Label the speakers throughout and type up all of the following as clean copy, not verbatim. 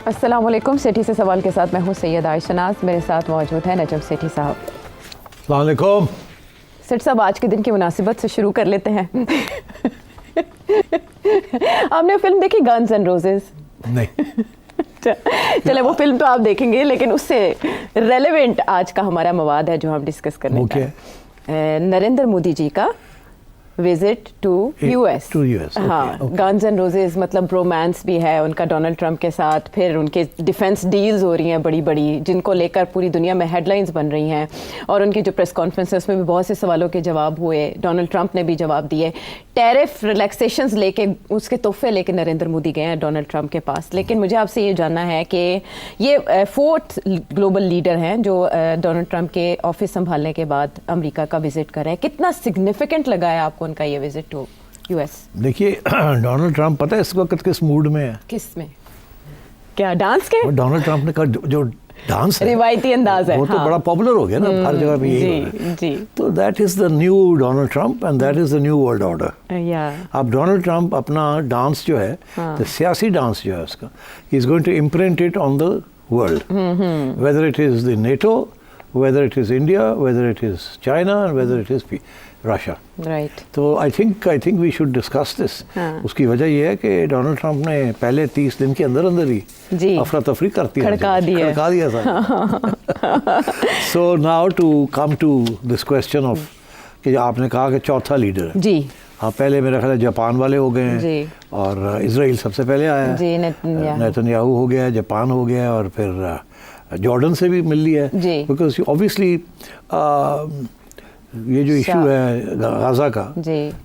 Speaker 1: अस्सलाम वालेकुम। सेठी से सवाल के साथ मैं हूँ सैयद आयशा नाज, मेरे साथ मौजूद हैं नजम सेठी साहब।
Speaker 2: अस्सलाम वालेकुम।
Speaker 1: सेठ साहब, आज के दिन की मुनासिबत से शुरू कर लेते हैं। आपने फिल्म देखी गन्स एंड रोजेस?
Speaker 2: नहीं।
Speaker 1: चले, वो फिल्म तो आप देखेंगे, लेकिन उससे रेलेवेंट आज का हमारा मवाद है जो हम डिस्कस करने का है। नरेंद्र मोदी जी का विजिट टू यूएस। हाँ, गन्स एंड रोजेस मतलब रोमांस भी है उनका डोनाल्ड ट्रंप के साथ, फिर उनके डिफेंस डील्स हो रही हैं बड़ी बड़ी, जिनको लेकर पूरी दुनिया में हेडलाइंस बन रही हैं। और उनकी जो प्रेस कॉन्फ्रेंस है उसमें भी बहुत से सवालों के जवाब हुए, डोनाल्ड ट्रंप ने भी जवाब दिए। टैरिफ रिलैक्सेशंस लेके, उसके तोहफे लेके नरेंद्र मोदी गए हैं डोनाल्ड ट्रंप के पास। लेकिन मुझे आपसे ये जानना है कि ये फोर्थ ग्लोबल लीडर हैं जो डोनाल्ड ट्रंप के ऑफिस संभालने के बाद अमेरिका का विजिट कर रहे हैं। कितना सिग्निफिकेंट लगा है आपको उनका ये विजिट टू यूएस?
Speaker 2: देखिए, डोनाल्ड ट्रंप पता है इस वक्त किस मूड में है?
Speaker 1: किस में? क्या डांस के?
Speaker 2: डोनाल्ड ट्रंप ने कहा जो डांस है,
Speaker 1: रिवायती अंदाज है,
Speaker 2: वो तो बड़ा पॉपुलर हो गया ना, हर जगह पे यही हो रहा है। तो that is the new Donald Trump and that is the new world order. अब डोनाल्ड ट्रंप अपना डांस जो है, तो सियासी डांस जो है उसका, he is going to imprint it on the world, whether it is the NATO, whether it is India, whether it is China, and whether it is Russia.
Speaker 1: Right.
Speaker 2: तो I think we should discuss this. उसकी वजह ये है कि Donald Trump ने पहले 30 दिन के अंदर ही अफरा तफरी खड़का दिया था। So now to come to this question of कि आपने कहा कि चौथा लीडर है।
Speaker 1: जी।
Speaker 2: हाँ, पहले मेरा ख्याल है जापान वाले हो गए हैं, और इजराइल सबसे पहले आया है, नेतन्याहू हो गया, जापान हो गया, और फिर जॉर्डन से भी मिल लिया है, बिकॉज ऑब्वियसली ये जो इशू है गाजा का,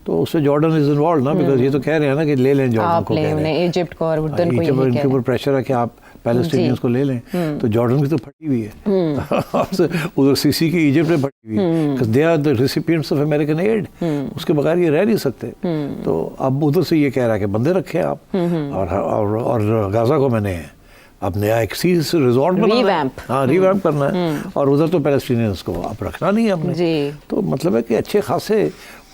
Speaker 2: तो उससे जॉर्डन इज इन्वॉल्व ना, बिकॉज ये तो कह रहे हैं ना कि ले लें जॉर्डन को, कह रहे हैं
Speaker 1: इजिप्ट को और उर्दन को,
Speaker 2: इनके ऊपर प्रेशर है कि आप पैलेस्टीनियंस को ले लें। तो जॉर्डन की तो फटी हुई है, उधर सीसी की इजिप्ट में फटी हुई है, because they are the recipients of American aid, उसके बगैर ये रह नहीं सकते। तो अब उधर से ये कह रहा है कि बंदे रखे आप, और गाजा को मैंने अब नया एक सी रिजॉर्ट रिवैम्प करना है, और उधर तो पैलेस्टीनियंस को अब रखना नहीं है हमने। तो मतलब है कि अच्छे खासे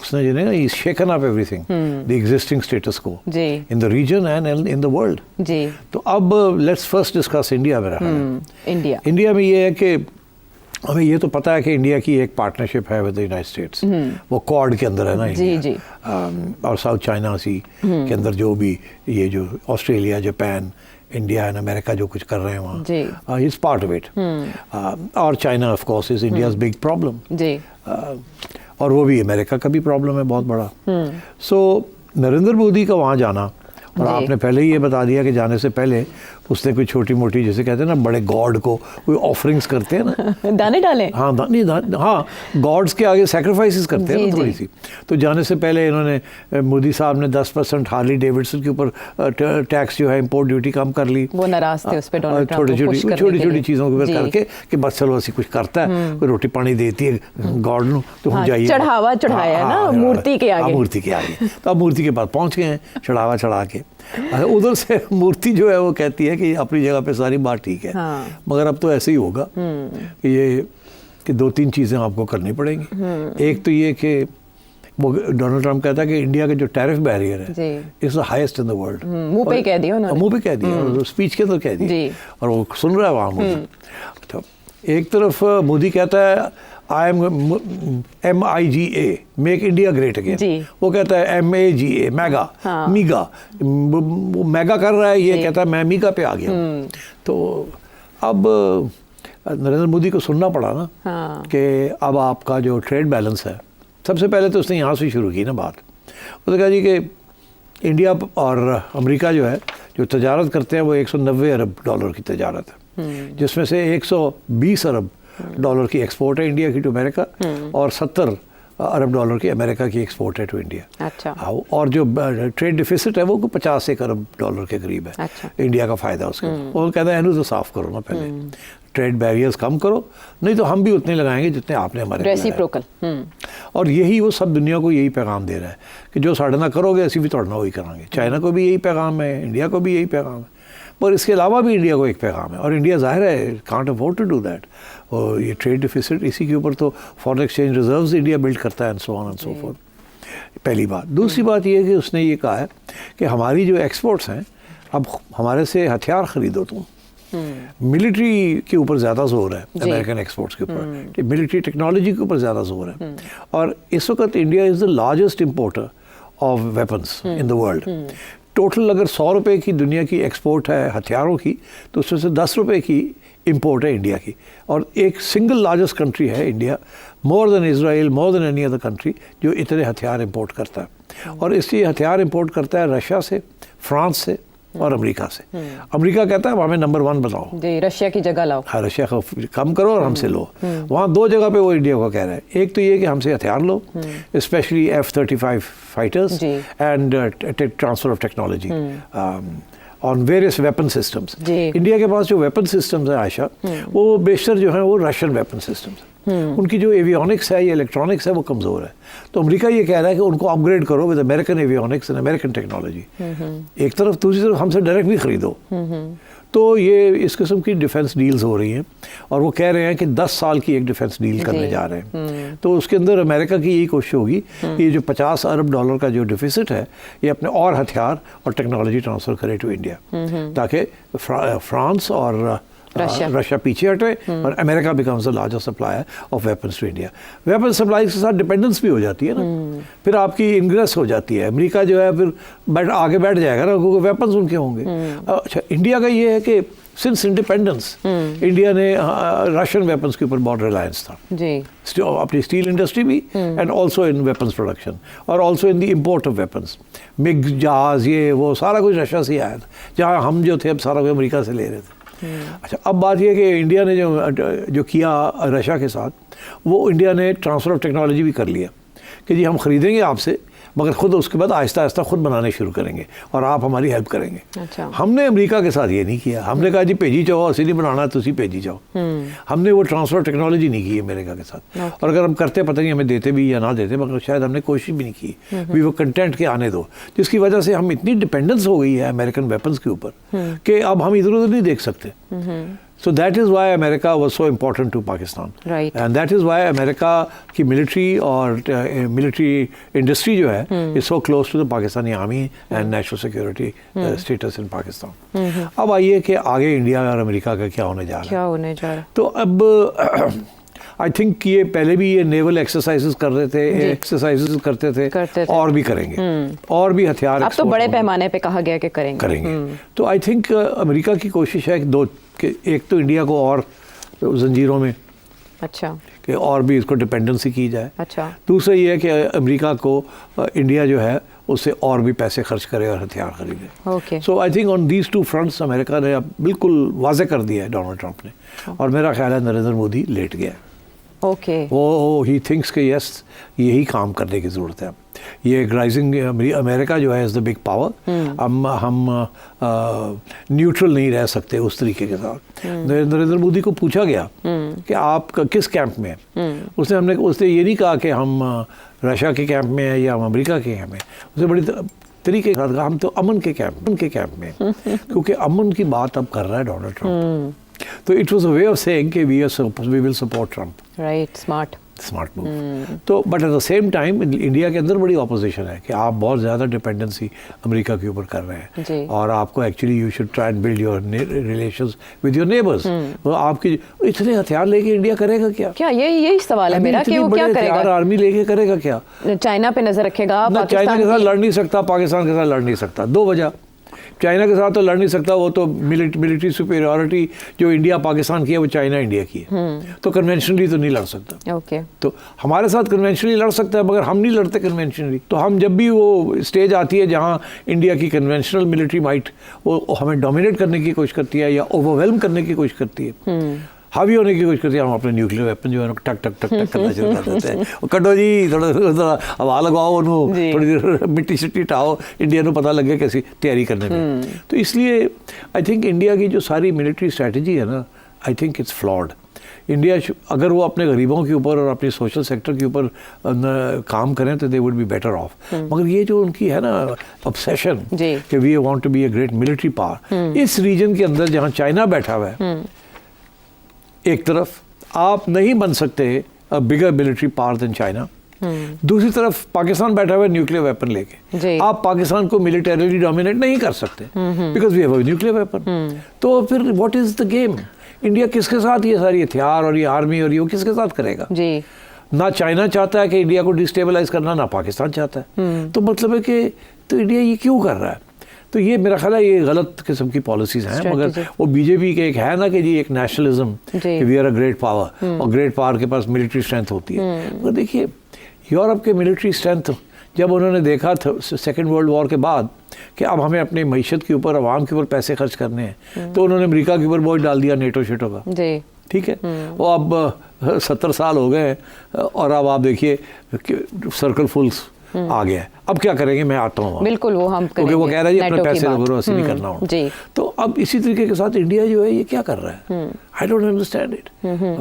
Speaker 2: उसने जो है shaken up everything, the existing status quo in the region and in the world. तो अब लेट्स फर्स्ट डिस्कस इंडिया में रहा। इंडिया में ये है कि हमें ये तो पता है कि इंडिया की एक पार्टनरशिप है विद द यूनाइटेड स्टेट्स, वो क्वाड के अंदर है ना इंडिया, और साउथ चाइना सी के अंदर जो भी ये जो Australia, Japan, India and America जो कुछ कर रहे हैं वहाँ, इज पार्ट ऑफ इट। और China of course is India's big problem, और वो भी अमेरिका का भी प्रॉब्लम है बहुत बड़ा। सो नरेंद्र मोदी का वहाँ जाना, और आपने पहले ही ये बता दिया कि जाने से पहले उसने कोई छोटी मोटी, जैसे कहते हैं ना बड़े गॉड को कोई ऑफरिंग्स करते हैं ना,
Speaker 1: दाने डाले, हाँ
Speaker 2: गॉड्स के आगे सैक्रिफाइसेस करते हैं ना थोड़ी सी। तो जाने से पहले इन्होंने, मोदी साहब ने 10% हार्ली डेविडसन के ऊपर टैक्स जो है इम्पोर्ट ड्यूटी कम कर ली।
Speaker 1: वो नाराज थे उस पे,
Speaker 2: छोटी छोटी चीज़ों के ऊपर करके कि बस चलो ऐसी कुछ करता है, कोई रोटी पानी देती है गॉड नु, तो हम जाइए
Speaker 1: चढ़ावा चढ़ाया ना मूर्ति के आगे।
Speaker 2: तो अब मूर्ति के पास पहुँच गए हैं चढ़ावा चढ़ा के। उधर से मूर्ति जो है वो कहती है कि अपनी जगह पे सारी बात ठीक है, मगर अब तो ऐसे ही होगा कि 2-3 चीज़ें आपको करनी पड़ेंगी। एक तो ये कि वो डोनाल्ड ट्रंप कहता है कि इंडिया का जो टैरिफ बैरियर है is the highest in the world.
Speaker 1: मुंह पे कह दिया उन्होंने,
Speaker 2: मुंह पे कह दिया, और स्पीच के अंदर कह दिया, और वो सुन रहा है वहाँ मोदी। तो एक तरफ मोदी कहता है I am MIGA, make India great again, वो कहता है MAGA, मैगा, मीगा, वो मैगा कर रहा है, ये कहता है मैं मीगा पे आ गया। तो अब नरेंद्र मोदी को सुनना पड़ा ना कि अब आपका जो ट्रेड बैलेंस है, सबसे पहले तो उसने यहाँ से शुरू की ना बात, उसने कहा जी कि इंडिया और अमेरिका जो है जो तजारत करते हैं वो 190 अरब डॉलर की तजारत है, जिसमें से 120 अरब डॉलर की एक्सपोर्ट है इंडिया की टू अमेरिका, और 70 अरब डॉलर की अमेरिका की एक्सपोर्ट है टू इंडिया।
Speaker 1: अच्छा।
Speaker 2: और जो ट्रेड डिफिसिट है वो 50 अरब डॉलर के करीब है। अच्छा। इंडिया का फ़ायदा उसका। वो कहता है इन्हें तो साफ़ करो ना पहले, ट्रेड बैरियर्स कम करो, नहीं तो हम भी उतने लगाएंगे जितने आपने हमारे
Speaker 1: रेसिप्रोकल।
Speaker 2: और यही वो सब दुनिया को यही पैगाम दे रहा है कि जो साढ़े ना करोगे ऐसी भी तोड़ना वही कराएंगे। चाइना को भी यही पैगाम है, इंडिया को भी यही पैगाम है, पर इसके अलावा भी इंडिया को एक पैगाम है, और इंडिया जाहिर है can't afford to do that. और ये ट्रेड डिफिसिट, इसी के ऊपर तो foreign exchange reserves India build करता है, and so on and so forth. पहली बात। दूसरी बात ये है कि उसने ये कहा है कि हमारी जो एक्सपोर्ट्स हैं, अब हमारे से हथियार ख़रीदो तुम, मिलिट्री के ऊपर ज़्यादा जोर है अमेरिकन एक्सपोर्ट्स के ऊपर, मिलिट्री टेक्नोलॉजी के ऊपर ज़्यादा जोर है। और इस वक्त India is the largest importer of weapons in the world. Total अगर 100 रुपए की दुनिया की एक्सपोर्ट है हथियारों की, तो उसमें से 10 रुपए की इंपोर्ट है इंडिया की। और एक सिंगल लार्जेस्ट कंट्री है India, more than Israel, more than any other country, जो इतने हथियार इंपोर्ट करता है। और इसलिए हथियार इंपोर्ट करता है रशिया से, फ्रांस से और अमेरिका से। अमेरिका कहता है हमें नंबर 1 बनाओ,
Speaker 1: रशिया की जगह लाओ,
Speaker 2: हाँ रशिया को कम करो और हमसे लो। वहाँ 2 जगह पे वो इंडिया को कह रहा है, एक तो ये कि हमसे हथियार लो, specially F-35 fighters and transfer of technology on various weapon systems. India के पास जो वेपन सिस्टम्स है आयशा, वो बेशतर जो है वो रशियन वेपन सिस्टम्स। उनकी जो एवियोनिक्स है या इलेक्ट्रॉनिक्स है वो कमज़ोर है। तो अमेरिका ये कह रहा है कि उनको अपग्रेड करो with American avionics and American technology. एक तरफ, दूसरी तरफ हमसे डायरेक्ट भी खरीदो। तो ये इस किस्म की डिफेंस डील्स हो रही हैं और वो कह रहे हैं कि 10 साल की एक डिफेंस डील करने जा रहे हैं। तो उसके अंदर अमेरिका की यही कोशिश होगी कि ये जो $50 अरब का जो डिफिसिट है, ये अपने और हथियार और टेक्नोलॉजी ट्रांसफ़र करे टू इंडिया, ताकि फ्रांस और रशिया पीछे हटे और America becomes the largest supplier of weapons to India. Weapon supply के साथ डिपेंडेंस भी हो जाती है ना, फिर आपकी इंग्रेस हो जाती है। अमेरिका जो है फिर आगे बैठ जाएगा ना, क्योंकि वेपन्स उनके होंगे। अच्छा, इंडिया का ये है कि सिंस इंडिपेंडेंस इंडिया ने रशियन वेपन्स के ऊपर बहुत रिलायंस था जी, अपनी स्टील इंडस्ट्री भी and also in weapons production और also in the import of weapons. MiG जहाज ये वो सारा कुछ रशिया से आया था, जहाँ हम जो थे अब सारा कुछ अमेरिका से ले रहे थे। अच्छा, अब बात यह कि इंडिया ने जो किया रशिया के साथ, वो इंडिया ने ट्रांसफ़र ऑफ टेक्नोलॉजी भी कर लिया कि जी हम ख़रीदेंगे आपसे, मगर ख़ुद उसके बाद आहिस्ता आहिस्ता खुद बनाने शुरू करेंगे और आप हमारी हेल्प करेंगे। अच्छा। हमने अमेरिका के साथ ये नहीं किया। हमने कहा जी भेजी जाओ, असि नहीं बनाना, तुसी भेजी जाओ। हमने वो ट्रांसफ़र टेक्नोलॉजी नहीं की अमेरिका के साथ। और अगर हम करते, पता नहीं हमें देते भी या ना देते, मगर शायद हमने कोशिश भी नहीं की। वी वो कंटेंट के आने दो, जिसकी वजह से हम इतनी डिपेंडेंस हो गई है अमेरिकन वेपन्स के ऊपर कि अब हम इधर उधर नहीं देख सकते। So that is why America was so important to Pakistan. Right. And that is why America की military और military industry जो है is so close to the Pakistani army and national security status in Pakistan. अब आइए कि आगे India और America का क्या होने जा रहा है।
Speaker 1: क्या होने जा रहा है?
Speaker 2: तो अब आई थिंक ये पहले भी ये नेवल एक्सरसाइजेस कर रहे थे, एक्सरसाइजेस करते थे और भी करेंगे और भी हथियार
Speaker 1: अब तो बड़े पैमाने पे कहा गया कि करेंगे।
Speaker 2: तो आई थिंक अमेरिका की कोशिश है कि एक तो इंडिया को और जंजीरों में,
Speaker 1: अच्छा, कि
Speaker 2: और भी इसको डिपेंडेंसी की जाए।
Speaker 1: अच्छा।
Speaker 2: दूसरा ये है कि अमेरिका को इंडिया जो है उससे और भी पैसे खर्च करे और हथियार खरीदे।
Speaker 1: Okay.
Speaker 2: So I think on these 2 fronts America ने अब बिल्कुल वाजे कर दिया है डोनाल्ड ट्रंप ने, और मेरा ख्याल है नरेंद्र मोदी लेट गया।
Speaker 1: ओके।
Speaker 2: वो ही थिंक्स कि यस यही काम करने की ज़रूरत है। ये राइजिंग अमेरिका जो है इज़ द बिग पावर। हम न्यूट्रल नहीं रह सकते उस तरीके के साथ। नरेंद्र मोदी को पूछा गया कि आप किस कैंप में हैं, उसने ये नहीं कहा कि हम रशिया के कैंप में हैं या हम अमेरिका के कैंप में। उसने बड़ी तरीके के साथ कहा हम तो अमन के कैंप में क्योंकि अमन की बात अब कर रहा है डोनाल्ड ट्रंप। तो it was a way of saying कि we will support Trump.
Speaker 1: Right, smart move.
Speaker 2: तो but at the same time India के अंदर बड़ी ऑपोजिशन है कि आप बहुत ज़्यादा डिपेंडेंसी अमेरिका के ऊपर कर रहे हैं और आपको actually you should try and build your relations with your neighbours. तो आपकी इतने हथियार लेके इंडिया करेगा क्या?
Speaker 1: यही सवाल है मेरा कि वो क्या करेगा?
Speaker 2: आर्मी लेके करेगा क्या?
Speaker 1: चाइना पे नजर रखेगा?
Speaker 2: चाइना के साथ लड़ नहीं सकता, पाकिस्तान के साथ लड़ नहीं सकता। 2 वजह। चाइना के साथ तो लड़ नहीं सकता, वो तो मिलिट्री सुपीरियरिटी जो इंडिया पाकिस्तान की है वो चाइना इंडिया की है, तो कन्वेंशनली तो नहीं लड़ सकता।
Speaker 1: ओके।
Speaker 2: तो हमारे साथ कन्वेंशनली लड़ सकता है मगर हम नहीं लड़ते कन्वेंशनली। तो हम जब भी वो स्टेज आती है जहाँ इंडिया की कन्वेंशनल मिलिट्री माइट वो हमें डोमिनेट करने की कोशिश करती है या ओवरवेलम करने की कोशिश करती है, हावी होने की कोशिश करती है, हम अपने न्यूक्लियर वेपन जो है टक टक टक टक करना शुरू कर देते हैं। कटो जी, थोड़ा हवा लगाओ, उन्होंने थोड़ी देर मिट्टी शिट्टी टाओ, इंडिया को पता लगे कैसी तैयारी करने में। तो इसलिए आई थिंक इंडिया की जो सारी मिलिट्री स्ट्रैटेजी है ना, I think it's flawed. India अगर वो अपने गरीबों के ऊपर और अपने सोशल सेक्टर के ऊपर काम करें तो they would be better off. मगर ये जो उनकी है ना ऑब्सेशन कि we want to be a great military power, इस रीजन के अंदर जहाँ चाइना बैठा हुआ है एक तरफ, आप नहीं बन सकते बिगर मिलिट्री पावर देन चाइना दूसरी तरफ पाकिस्तान बैठा हुआ है न्यूक्लियर वेपन लेके। आप पाकिस्तान को मिलिटरीली डोमिनेट नहीं कर सकते because we have a nuclear weapon. तो फिर what is the game? India किसके साथ ये सारी हथियार और ये आर्मी और ये किसके साथ करेगा? जी। ना चाइना चाहता है कि इंडिया को डिस्टेबलाइज करना, ना पाकिस्तान चाहता है। तो मतलब है कि तो इंडिया ये क्यों कर रहा है? तो ये मेरा ख्याल है ये गलत किस्म की पॉलिसीज हैं। मगर वो बीजेपी के एक है ना कि जी एक nationalism, we are a great power, और ग्रेट पावर के पास मिलिट्री स्ट्रेंथ होती है। मगर देखिए यूरोप के मिलिट्री स्ट्रेंथ जब उन्होंने देखा था सेकेंड वर्ल्ड वॉर के बाद कि अब हमें अपनी मईशत के ऊपर, आवाम के ऊपर पैसे खर्च करने हैं, तो उन्होंने अमेरिका के ऊपर बोझ डाल दिया नेटो शेटो का। ठीक है, वो अब 70 साल हो गए और अब आप देखिए सर्कल फुल्स आ गया है। अब क्या करेंगे? मैं आता हूँ। बिल्कुल, वो हम करेंगे। वो कह रहा है जी अपने पैसे वैसे नहीं करना हो। तो अब इसी तरीके के साथ इंडिया जो है ये क्या कर रहा है? I don't understand it.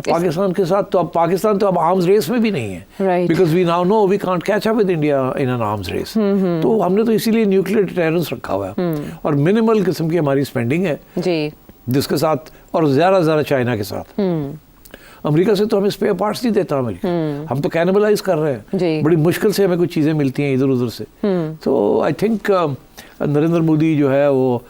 Speaker 2: Pakistan के साथ तो अब पाकिस्तान तो अब आर्म्स रेस में भी नहीं है, because we now know we can't catch up with India in an arms race. तो हमने तो इसीलिए न्यूक्लियर डिटरेंस रखा हुआ है और मिनिमल किस्म की हमारी स्पेंडिंग है जिसके साथ, और ज्यादा चाइना के साथ। अमेरिका से तो हमें स्पेयर पार्ट्स नहीं देता अमेरिका, हम तो कैनिबलाइज कर रहे हैं। बड़ी मुश्किल से हमें कुछ चीज़ें मिलती हैं इधर उधर से। तो आई थिंक नरेंद्र मोदी जो है वो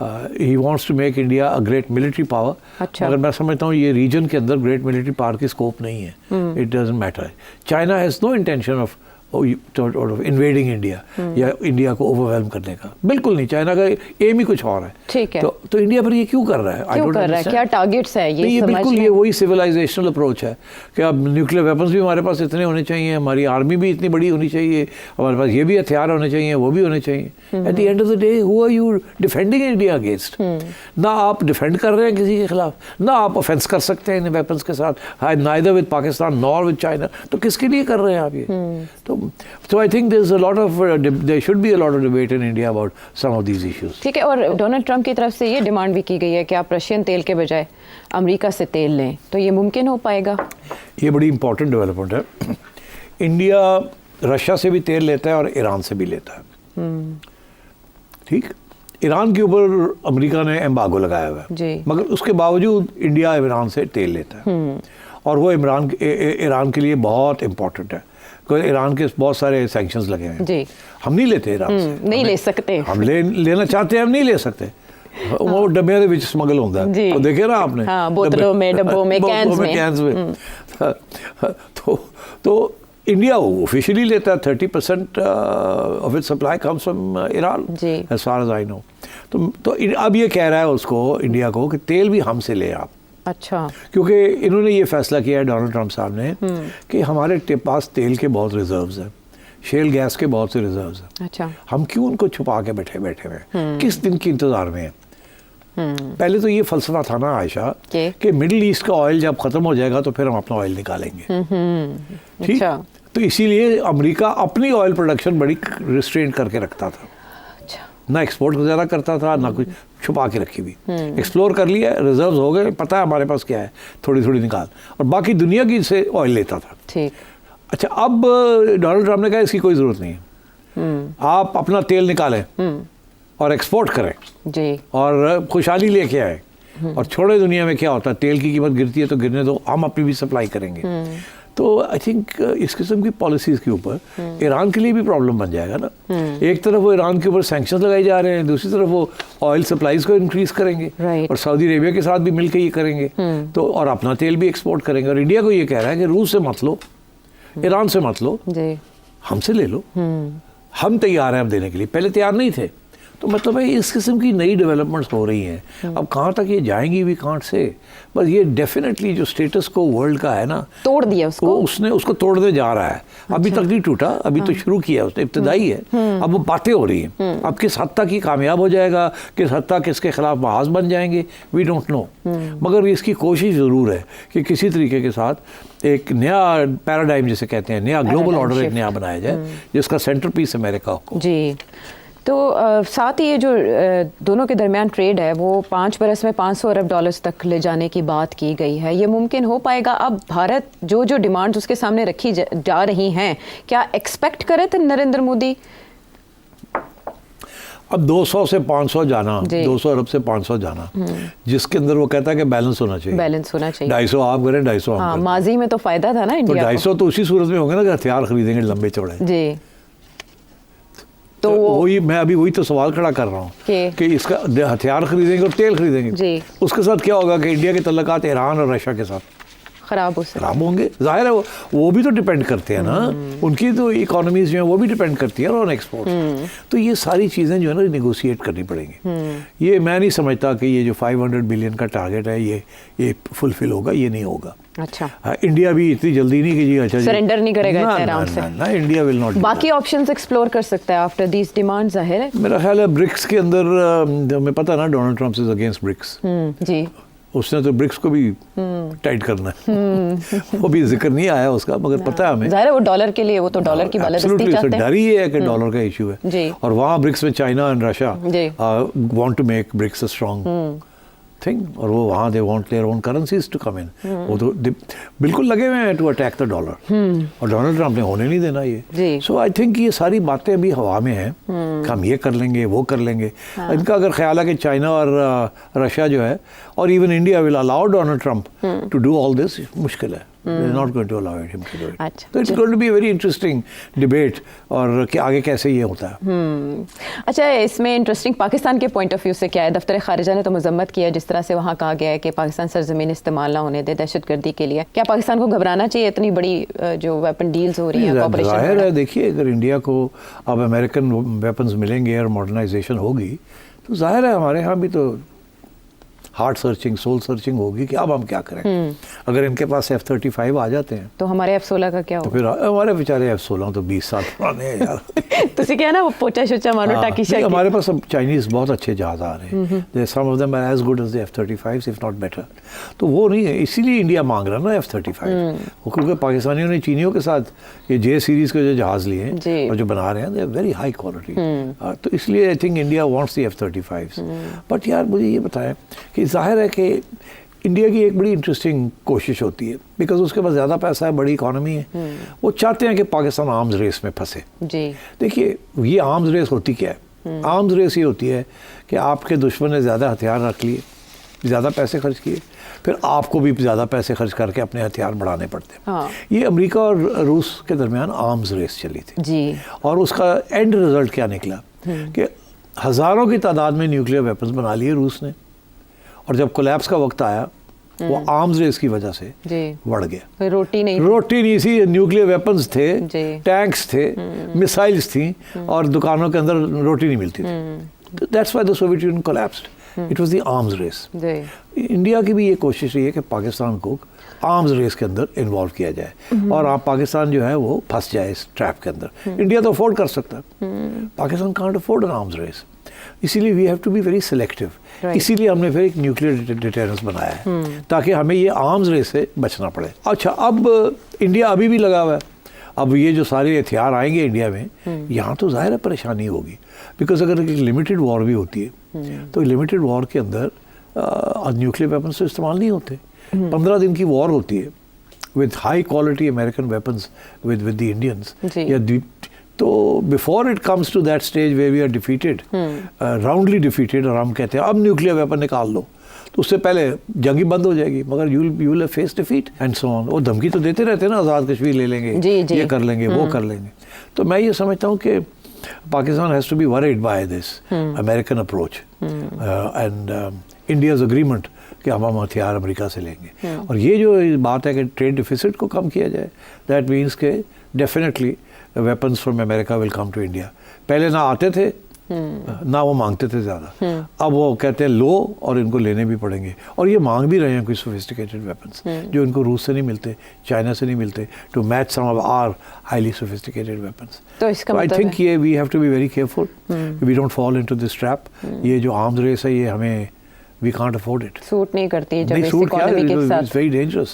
Speaker 2: ही wants to make India a great military power. अगर मैं समझता हूँ ये रीजन के अंदर ग्रेट मिलिट्री पावर की स्कोप नहीं है। It doesn't matter. China has no intention of invading India या इंडिया को ओवरवेलम करने का, बिल्कुल नहीं। चाइना का एम ही कुछ और है। ठीक है। तो इंडिया पर ये क्यों कर रहा है? क्यों कर रहा है? क्या टारगेट्स है ये बिल्कुल ये वही सिविलाइजेशनल अप्रोच है कि अब न्यूक्लियर वेपन्स भी हमारे पास इतने होने चाहिए, हमारी आर्मी भी इतनी बड़ी होनी चाहिए, हमारे पास ये भी हथियार होने चाहिए, वो भी होने चाहिए। At the end of the day who are you defending India against? ना आप डिफेंड कर रहे हैं किसी के खिलाफ, ना आप ऑफेंस कर सकते हैं इन वेपन्स के साथ, neither with Pakistan nor with China. तो किसके लिए कर रहे हैं आप ये? So I think there's a lot of there should be a lot of debate in India about some of these issues. ठीक है, और डोनाल्ड ट्रंप की तरफ से ये डिमांड भी की गई है कि आप रशियन तेल के बजाय अमेरिका से तेल लें, तो ये मुमकिन हो पाएगा? ये बड़ी इंपॉर्टेंट डेवलपमेंट है। इंडिया रशिया से भी तेल लेता है और ईरान से भी लेता है। ठीक, ईरान के ऊपर अमेरिका ने एम्बार्गो लगाया हुआ है, मगर उसके बावजूद इंडिया ईरान से तेल लेता है और वो ईरान के लिए बहुत इंपॉर्टेंट है। ईरान के बहुत सारे सैंक्शंस लगे हैं जी। हम नहीं लेते ईरान से, नहीं ले सकते। हम लेना चाहते हैं, हम नहीं ले सकते। वो डब्बे ਦੇ ਵਿੱਚ स्मगल होता है, तो देखे ना आपने? हाँ, बोतलों में, डब्बों में, कैंस में। तो इंडिया ऑफिशियली लेता है 30% of its supply comes from Iran as far as I know. तो अब ये कह रहा है उसको, इंडिया को, कि तेल भी हमसे ले आप। अच्छा, क्योंकि इन्होंने ये फैसला किया है डोनाल्ड ट्रंप साहब ने कि हमारे पास तेल के बहुत रिजर्व्स हैं, शेल गैस के बहुत से रिजर्व्स हैं। अच्छा, हम क्यों उनको छुपा के बैठे हुए, किस दिन के इंतजार में हैं? पहले तो ये फलसफा था ना आयशा कि मिडिल ईस्ट का ऑयल जब खत्म हो जाएगा तो फिर हम अपना ऑयल निकालेंगे। ठीक, तो इसीलिए अमेरिका अपनी ऑयल प्रोडक्शन बड़ी रिस्ट्रेन करके रखता था। ना एक्सपोर्ट को ज़्यादा करता था, ना कुछ, छुपा के रखी हुई। एक्सप्लोर कर लिया, रिजर्व्स हो गए, पता है हमारे पास क्या है, थोड़ी थोड़ी निकाल, और बाकी दुनिया की से ऑयल लेता था। ठीक, अच्छा, अब डोनाल्ड ट्रंप ने कहा इसकी कोई ज़रूरत नहीं है, आप अपना तेल निकालें और एक्सपोर्ट करें जी, और खुशहाली लेके आए, और छोड़े दुनिया में क्या होता है, तेल की कीमत गिरती है तो गिरने दो, हम अपनी भी सप्लाई करेंगे। तो आई थिंक इस किस्म की पॉलिसीज के ऊपर ईरान के लिए भी प्रॉब्लम बन जाएगा ना। एक तरफ वो ईरान के ऊपर सैंक्शंस लगाए जा रहे हैं, दूसरी तरफ वो ऑयल सप्लाईज को इंक्रीज करेंगे और सऊदी अरेबिया के साथ भी मिलकर ये करेंगे, तो और अपना तेल भी एक्सपोर्ट करेंगे। और इंडिया को ये कह रहा है कि रूस से मत लो, ईरान से मत लो, हमसे ले लो, हम तैयार हैं अब देने के लिए, पहले तैयार नहीं थे। तो मतलब है इस किस्म की नई डेवलपमेंट्स हो रही हैं। अब कहाँ तक ये जाएंगी वी कांट से, बस ये डेफिनेटली जो स्टेटस को वर्ल्ड का है ना, तोड़ दिया उसको, उसने उसको तोड़ने जा रहा है। अभी तक नहीं टूटा, अभी तो शुरू किया उसने, इब्तदाई है। अब वो बातें हो रही हैं, अब किस हद तक ही कामयाब हो जाएगा, किस हद तक इसके खिलाफ महाज बन जाएंगे, वी डोंट नो। मगर इसकी कोशिश ज़रूर है कि किसी तरीके के साथ एक नया पैराडाइम जिसे कहते हैं, नया ग्लोबल ऑर्डर एक नया बनाया जाए जिसका सेंटर पीस अमेरिका हो जी। तो साथ ही ये जो दोनों के दरमियान ट्रेड है वो 5 बरस में $500 अरब तक ले जाने की बात की गई है, ये मुमकिन हो पाएगा? अब भारत जो डिमांड्स उसके सामने रखी जा रही हैं, क्या एक्सपेक्ट करे थे नरेंद्र मोदी? अब 200 से 500 जाना, 200 अरब से 500 जाना, जिसके अंदर वो कहता है कि बैलेंस होना चाहिए, 250 आप करें, 250 हम करें।
Speaker 1: माजी में तो फायदा था ना इंडिया को।
Speaker 2: 250 तो उसी सूरत में होंगे ना कि हथियार खरीदेंगे लंबे चौड़े
Speaker 1: जी। तो
Speaker 2: वही मैं अभी वही तो सवाल खड़ा कर रहा हूँ कि इसका हथियार खरीदेंगे और तेल खरीदेंगे जी। उसके साथ क्या होगा कि इंडिया के तल्लुकात ईरान और रशिया के साथ खराब होंगे। जाहिर है वो भी तो डिपेंड करते हैं ना, उनकी तो इकोनॉमीज जो है वो भी डिपेंड करती है ऑन एक्सपोर्ट। तो ये सारी चीज़ें जो है ना निगोशिएट करनी पड़ेंगी। ये मैं नहीं समझता कि ये जो 500 बिलियन का टारगेट है ये फुलफिल होगा, ये नहीं होगा।
Speaker 1: अच्छा,
Speaker 2: इंडिया भी इतनी जल्दी नहीं कि जी अच्छा
Speaker 1: सरेंडर नहीं करेगा इतने आराम से
Speaker 2: ना, इंडिया विल नॉट।
Speaker 1: बाकी ऑप्शंस एक्सप्लोर कर सकता है आफ्टर दीस डिमांड्स। जाहिर है
Speaker 2: मेरा ख्याल है ब्रिक्स के अंदर हमें पता है ना Donald Trump is against BRICS
Speaker 1: जी।
Speaker 2: उसने तो ब्रिक्स को भी टाइट करना है वो भी जिक्र नहीं आया उसका, मगर पता है हमें।
Speaker 1: जाहिर है वो डॉलर के लिए, वो तो डॉलर की बालादस्ती चाहते हैं।
Speaker 2: डर ही है कि डॉलर का इशू है और वहाँ ब्रिक्स में China and Russia want to make BRICS a strong thing और वो वहाँ they want their own currencies to come in. वो तो बिल्कुल लगे हुए हैं टू अटैक द डॉलर और डोनाल्ड ट्रम्प ने होने नहीं देना ये। सो आई थिंक ये सारी बातें अभी हवा में हैं कि हम ये कर लेंगे वो कर लेंगे। इनका अगर ख्याल है कि चाइना और रशिया जो है और even India will allow Donald Trump to do all this, मुश्किल है। They're not going to allow him to do it.
Speaker 1: अच्छा,
Speaker 2: तो it's going to be a very interesting debate और कि आगे कैसे ये होता है।
Speaker 1: अच्छा, इसमें इंटरेस्टिंग पाकिस्तान के पॉइंट ऑफ व्यू से क्या है? दफ्तर खारिजा ने तो मजम्मत किया जिस तरह से वहाँ कहा गया है कि पाकिस्तान सरजमीन इस्तेमाल ना होने दे दहशतगर्दी के लिए। क्या पाकिस्तान को घबराना चाहिए? इतनी बड़ी जो वेपन डील्स हो रही हैं,
Speaker 2: जाहिर है देखिए अगर इंडिया को अब अमेरिकन वेपन्स मिलेंगे और मॉडर्नाइजेशन होगी तो जाहिर है हमारे यहाँ भी तो हार्ट सर्चिंग सोल सर्चिंग होगी कि अब हम क्या करें। अगर इनके पास F-35 आ जाते हैं
Speaker 1: तो हमारे F-16 का क्या होगा?
Speaker 2: तो फिर हमारे बेचारे F-16 तो 20 साल पुराने हैं यार।
Speaker 1: तो क्या ना वो पोचा शोचा मारो टाकी शाकी।
Speaker 2: हमारे पास अब चाइनीज बहुत अच्छे जहाज आ रहे हैं, some of them are as good as the F-35 if not better. तो वो नहीं है, इसीलिए इंडिया मांग रहा ना F-35 वो, क्योंकि पाकिस्तानियों ने चीनियों के साथ ये J सीरीज के जो जहाज लिए हैं और जो बना रहे हैं they are very high quality. तो इसलिए I think India wants the F-35। But यार मुझे ये बताएं कि जाहिर है कि इंडिया की एक बड़ी इंटरेस्टिंग कोशिश होती है बिकॉज उसके पास ज़्यादा पैसा है, बड़ी इकोनॉमी है, वो चाहते हैं कि पाकिस्तान आर्म्स रेस में फंसे। देखिए ये आर्म्स रेस होती क्या है? आर्म्स रेस ये होती है कि आपके दुश्मन ने ज़्यादा हथियार रख लिए, ज़्यादा पैसे खर्च किए, फिर आपको भी ज़्यादा पैसे खर्च करके अपने हथियार बढ़ाने पड़ते हैं। ये अमेरिका और रूस के दरमियान आर्म्स रेस चली थी जी। और उसका एंड रिजल्ट क्या निकला कि हज़ारों की तादाद में न्यूक्लियर वेपन्स बना लिए रूस ने, और जब कोलैप्स का वक्त आया वो आर्म्स रेस की वजह से बढ़ गया। रोटी नहीं थी, न्यूक्लियर वेपन्स थे, टैंक्स थे, मिसाइल्स थी और दुकानों के अंदर रोटी नहीं मिलती थी। That's why the Soviet Union collapsed. It was the arms race. India की भी ये कोशिश रही है कि पाकिस्तान को आर्म्स रेस के अंदर इन्वॉल्व किया जाए और आप पाकिस्तान जो है वो फंस जाए इस ट्रैप के अंदर। इंडिया तो अफोर्ड कर सकता है, Pakistan can't afford an arms race. इसीलिए we have to be very selective. इसीलिए हमने फिर एक न्यूक्लियर डिटेरेंस बनाया है ताकि हमें ये आर्म्स रेस से बचना पड़े। अच्छा, अब इंडिया अभी भी लगा हुआ है, अब ये जो सारे हथियार आएंगे इंडिया में, यहाँ तो जाहिर है परेशानी होगी बिकॉज अगर एक लिमिटेड वॉर भी होती है तो लिमिटेड वॉर के अंदर न्यूक्लियर वेपन्स तो इस्तेमाल नहीं होते। 15 दिन की वॉर होती है with high quality American weapons with the Indians या तो before it comes to that stage where we are defeated, roundly defeated, और हम कहते हैं अब न्यूक्लियर वेपन निकाल लो, तो उससे पहले जंग ही बंद हो जाएगी, मगर you will face defeat and so on. वो धमकी तो देते रहते हैं ना, आज़ाद कश्मीर ले लेंगे, ये कर लेंगे, वो कर लेंगे। तो मैं ये समझता हूँ कि Pakistan has to be worried by this American approach and India's agreement कि हम हथियार अमेरिका से लेंगे। और ये जो बात है कि ट्रेड डिफिसिट को कम किया जाए, दैट मीन्स के definitely weapons from America will come to India. पहले ना आते थे ना वो मांगते थे ज़्यादा, अब वो कहते हैं लो और इनको लेने भी पड़ेंगे, और ये मांग भी रहे हैं कोई सोफिस्टिकेटेड वेपन्स जो इनको रूस से नहीं मिलते, चाइना से नहीं मिलते, to match some of our highly sophisticated weapons.
Speaker 1: तो इसका
Speaker 2: आई थिंक ये we have to be very careful, we don't fall into this trap. ये जो आर्म्स रेस है ये हमें we can't afford it.
Speaker 1: Suit नहीं करती जब इस इकोनॉमी के साथ।
Speaker 2: It's very dangerous.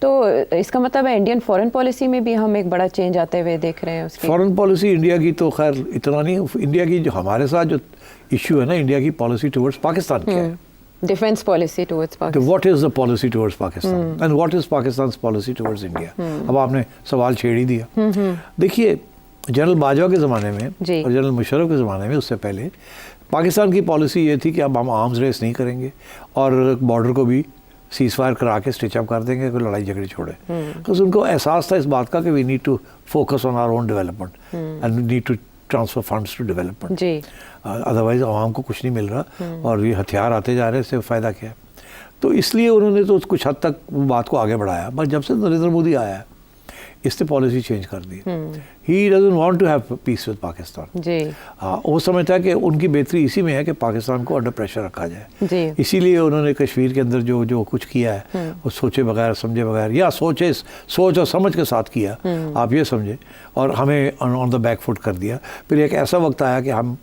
Speaker 1: तो इसका मतलब है इंडियन फॉरेन पॉलिसी में भी हम एक बड़ा चेंज आते हुए देख रहे हैं उसकी।
Speaker 2: फॉरेन पॉलिसी इंडिया की तो खैर इतना नहीं, इंडिया की जो हमारे साथ जो इशू है ना, इंडिया की पॉलिसी टुवर्ड्स पाकिस्तान क्या है?
Speaker 1: Defence policy towards Pakistan.
Speaker 2: What is the policy towards Pakistan and what is Pakistan policy towards India? अब आपने सवाल छेड़ ही दिया। देखिए जनरल बाजवा के ज़माने में
Speaker 1: जी।
Speaker 2: और जनरल मुशर्रफ के ज़माने में, उससे पहले पाकिस्तान की पॉलिसी ये थी कि अब हम आर्म्स रेस नहीं करेंगे और बॉर्डर को भी सीज फायर करा के स्टिच अप कर देंगे, कोई लड़ाई झगड़े छोड़े। बिकॉज उनको एहसास था इस बात का कि we need to focus on our own development and we need to transfer funds to development.
Speaker 1: जी।
Speaker 2: अदरवाइज आवाम को कुछ नहीं मिल रहा और ये हथियार आते जा रहे हैं, इससे फ़ायदा क्या है। तो इसलिए उन्होंने तो कुछ हद तक बात को आगे बढ़ाया, बट जब से नरेंद्र मोदी आया है इसने पॉलिसी चेंज कर दी। He doesn't want to have peace with Pakistan.
Speaker 1: जी।
Speaker 2: वो समझता है कि उनकी बेहतरी इसी में है कि पाकिस्तान को अंडर प्रेशर रखा जाए।
Speaker 1: जी।
Speaker 2: इसीलिए उन्होंने कश्मीर के अंदर जो जो कुछ किया है वो सोचे बगैर समझे बगैर, या सोच और समझ के साथ किया, आप ये समझे, और हमें ऑन द बैक फुट कर दिया। फिर एक ऐसा वक्त आया कि हम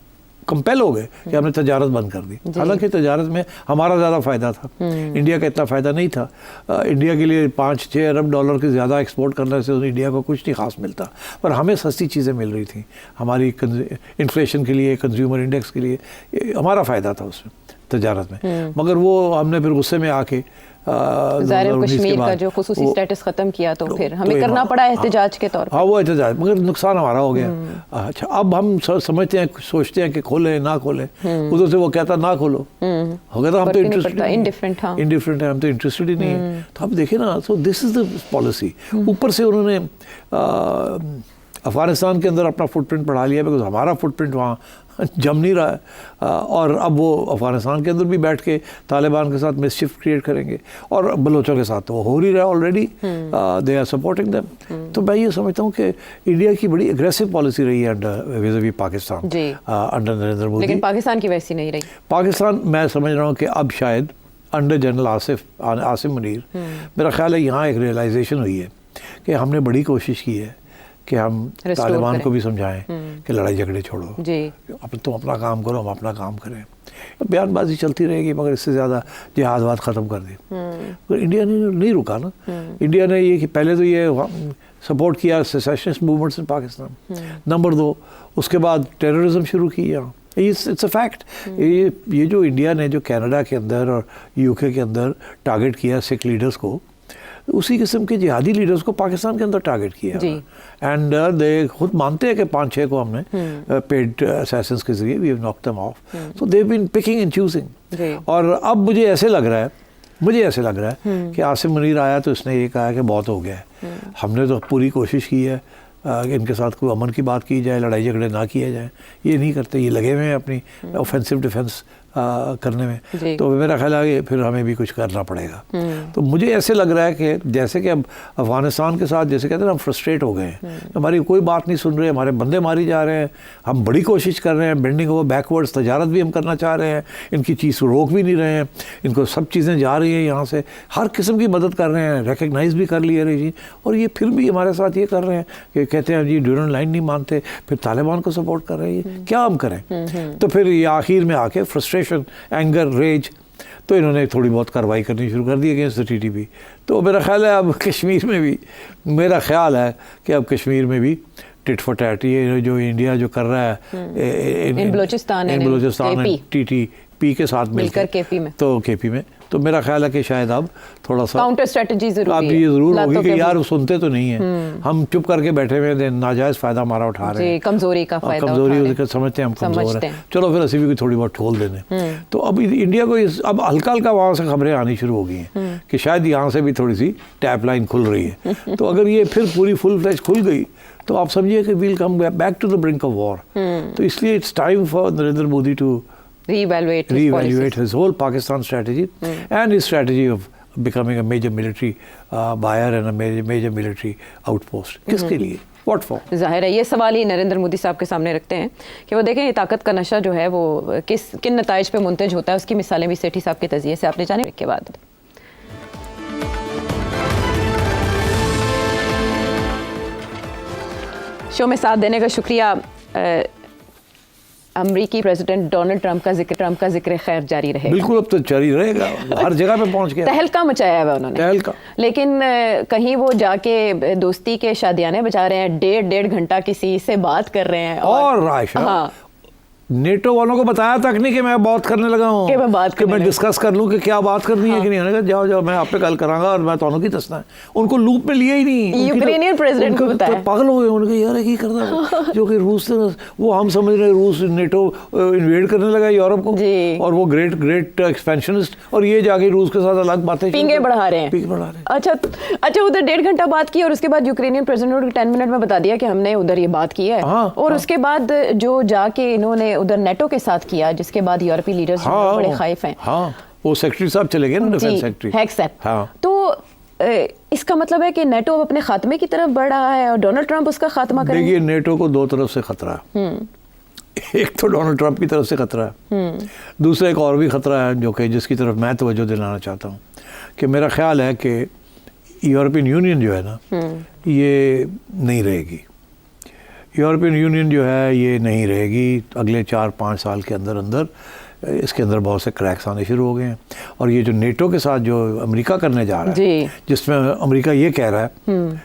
Speaker 2: कंपेल हो गए कि हमने तजारत बंद कर दी। हालांकि तजारत में हमारा ज़्यादा फ़ायदा था, इंडिया का इतना फ़ायदा नहीं था। इंडिया के लिए 5-6 अरब डॉलर के ज़्यादा एक्सपोर्ट करने से इंडिया को कुछ नहीं खास मिलता, पर हमें सस्ती चीज़ें मिल रही थी। हमारी इन्फ्लेशन के लिए, कंज्यूमर इंडेक्स के लिए हमारा फ़ायदा था उसमें, तजारत में। मगर वो हमने फिर गुस्से में आके
Speaker 1: कश्मीर का जो खुसूसी स्टेटस खत्म किया, तो फिर हमें करना पड़ा एहतजाज के तौर पर।
Speaker 2: हाँ, वो एहतजाज, मगर नुकसान हमारा हो गया। अच्छा, अब हम समझते हैं, सोचते हैं कि खोलें ना खोलें, उधर से वो कहता ना खोलो, हो गया तो हम तो इंटरेस्टेड
Speaker 1: इंडिफरेंट
Speaker 2: है, हम तो इंटरेस्टेड ही नहीं है। तो अब देखें ना, so this is the policy. ऊपर से उन्होंने अफगानिस्तान के अंदर अपना फुटप्रिंट बढ़ा लिया, बिकॉज हमारा फुटप्रिंट वहाँ जम नहीं रहा है, और अब वो अफगानिस्तान के अंदर भी बैठ के तालिबान के साथ मिसचिफ क्रिएट करेंगे, और बलोचों के साथ तो वो हो ही रहा है already, they are supporting them. तो मैं ये समझता हूँ कि इंडिया की बड़ी एग्रेसिव पॉलिसी रही है अंडर विज़-विज़ पाकिस्तान, अंडर नरेंद्र मोदी।
Speaker 1: लेकिन पाकिस्तान की वैसी नहीं रही।
Speaker 2: पाकिस्तान, मैं समझ रहा हूँ कि अब शायद अंडर जनरल आसिम मुनीर, मेरा ख्याल है यहाँ एक रियलाइजेशन हुई है कि हमने बड़ी कोशिश की है कि हम तालिबान को भी समझाएं कि लड़ाई झगड़े छोड़ो, तुम अपना काम करो, हम अपना काम करें। बयानबाजी चलती रहेगी, मगर इससे ज़्यादा जिहादवाद ख़त्म कर दी। तो इंडिया ने नहीं रुका ना। इंडिया ने ये कि पहले तो ये सपोर्ट किया सेसेशनिस्ट मूवमेंट्स इन पाकिस्तान, नंबर 2 उसके बाद टेररिज्म शुरू की यहाँ। It's a fact. ये जो इंडिया ने जो कनाडा के अंदर और यूके के अंदर टारगेट किया सिख लीडर्स को, उसी किस्म के जिहादी लीडर्स को पाकिस्तान के अंदर टारगेट किया। एंड दे खुद मानते हैं कि 5-6 को हमने पेड असैसिन्स के जरिए we have knocked them off. So they have been picking and choosing. और अब मुझे ऐसे लग रहा है कि आसिम मुनीर आया तो इसने ये कहा कि बहुत हो गया है, हमने तो पूरी कोशिश की है इनके साथ कोई अमन की बात की जाए, लड़ाई झगड़े ना किए जाए, ये नहीं करते, ये लगे हुए हैं अपनी ऑफेंसिव डिफेंस करने में। तो मेरा ख्याल है कि फिर हमें भी कुछ करना पड़ेगा। तो मुझे ऐसे लग रहा है कि जैसे कि अब अफगानिस्तान के साथ जैसे कहते हैं हम फ्रस्ट्रेट हो गए हैं, हमारी कोई बात नहीं सुन रहे, हमारे बंदे मारी जा रहे हैं, हम बड़ी कोशिश कर रहे हैं, बेंडिंग ओवर बैकवर्ड्स तजारत भी हम करना चाह रहे हैं, इनकी चीज़ रोक भी नहीं रहे हैं, इनको सब चीज़ें जा रही हैं यहाँ से, हर किस्म की मदद कर रहे हैं, रिकग्नाइज भी कर लिया रही जी, और ये फिर भी हमारे साथ ये कर रहे हैं कि कहते हैं जी ड्यूरेंट लाइन नहीं मानते, फिर तालिबान को सपोर्ट कर रहे हैं, क्या हम करें। तो फिर ये आखिर में आके फ्रस्ट्रेशन, एंगर, रेज, तो इन्होंने थोड़ी बहुत कार्रवाई करनी शुरू कर दी अगेंस्ट द टीटीपी। तो मेरा ख्याल है अब कश्मीर में भी, मेरा ख्याल है कि अब कश्मीर में भी टिट फॉर टैट, ये जो इंडिया जो कर रहा है
Speaker 1: इन बलूचिस्तान
Speaker 2: टीटीपी के साथ मिलकर केपी में, तो मेरा ख्याल है कि शायद अब थोड़ा सा
Speaker 1: काउंटर स्ट्रेटजी जरूर
Speaker 2: होगी कि यार सुनते तो नहीं है, हम चुप करके बैठे हुए नाजायज फायदा हमारा उठा रहे हैं,
Speaker 1: कमजोरी का फायदा
Speaker 2: समझते हैं हम कमजोर हैं, चलो फिर असी भी थोड़ी बहुत ठोल देने। तो अब इंडिया को अब हल्का हल्का वहाँ से खबरें आनी शुरू हो गई हैं कि शायद यहाँ से भी थोड़ी सी टैप लाइन खुल रही है। तो अगर ये फिर पूरी फुल फ्लैश खुल गई तो आप समझिए कि we'll come back to the brink of war. तो इसलिए it's time for Narendra Modi to reevaluate his whole Pakistan strategy and his strategy of becoming a major military buyer and a major military outpost. किसके लिए? What for?
Speaker 1: जाहिर है ये सवाल ही नरेंद्र मोदी साहब के सामने रखते हैं कि वो देखें ताकत का नशा जो है वो किन नताइज पे मुंतज होता है, उसकी मिसालें भी सेठी साहब के तज़िये से आपने जाने के बाद। शो में साथ देने का शुक्रिया। अमेरिकी प्रेसिडेंट डोनाल्ड ट्रंप का जिक्र खैर जारी रहे।
Speaker 2: बिल्कुल, अब तो जारी रहेगा, हर जगह पे पहुंच गया,
Speaker 1: तहलका मचाया हुआ उन्होंने, तहलका। लेकिन कहीं वो जाके दोस्ती के शादियाने बजा रहे हैं, 1.5 घंटा किसी से बात कर रहे हैं,
Speaker 2: और आयशा, नेटो वालों को बताया तक नहीं कि मैं बात करने लगा हूँ, कि मैं डिस्कस कर लूँ कि क्या बात करनी है कि नहीं। उन्होंने कहा जाओ मैं आप पे कल करांगा और मैं दोनों की दसना है। उनको लूप में लिया ही नहीं।
Speaker 1: यूक्रेनियन प्रेसिडेंट को बताया,
Speaker 2: पागल हो गए। उन्होंने कहा यार ये करता जो कि रूस वो हम समझ रहे रूस नेटो इन्वेड करने लगा यूरोप को, और वो ग्रेट एक्सपेंशनिस्ट, और ये जाके रूस के साथ अलग बातें
Speaker 1: पिंगे बढ़ा रहे हैं। अच्छा उधर 1.5 घंटा बात की और उसके बाद यूक्रेनियन प्रेसिडेंट ने 10 मिनट में बता दिया कि हमने उधर ये बात की है। और उसके बाद जो जाके इन्होंने उधर नेटो के साथ किया, जिसके बाद यूरोपीय लीडर्स बड़े खौफ हैं।
Speaker 2: वो सेक्रेटरी साहब चले गए ना, डिफेंस सेक्रेटरी
Speaker 1: हेग्सेप। तो इसका मतलब है कि नेटो अब अपने खात्मे की तरफ बढ़ रहा है और डोनाल्ड ट्रंप उसका खात्मा करेंगे।
Speaker 2: देखिए नेटो को दो तरफ से खतरा है। एक तो डोनाल्ड ट्रंप की तरफ से खतरा है, दूसरा एक और भी खतरा है जो कि जिसकी तरफ मैं तवज्जो दिलाना चाहता हूँ कि मेरा ख्याल है कि यूरोपियन यूनियन जो है ना ये नहीं रहेगी। यूरोपियन यूनियन जो है ये नहीं रहेगी। अगले 4-5 साल के अंदर अंदर इसके अंदर बहुत से क्रैक्स आने शुरू हो गए हैं। और ये जो नेटो के साथ जो अमेरिका करने जा रहा है, जिसमें अमेरिका ये कह रहा है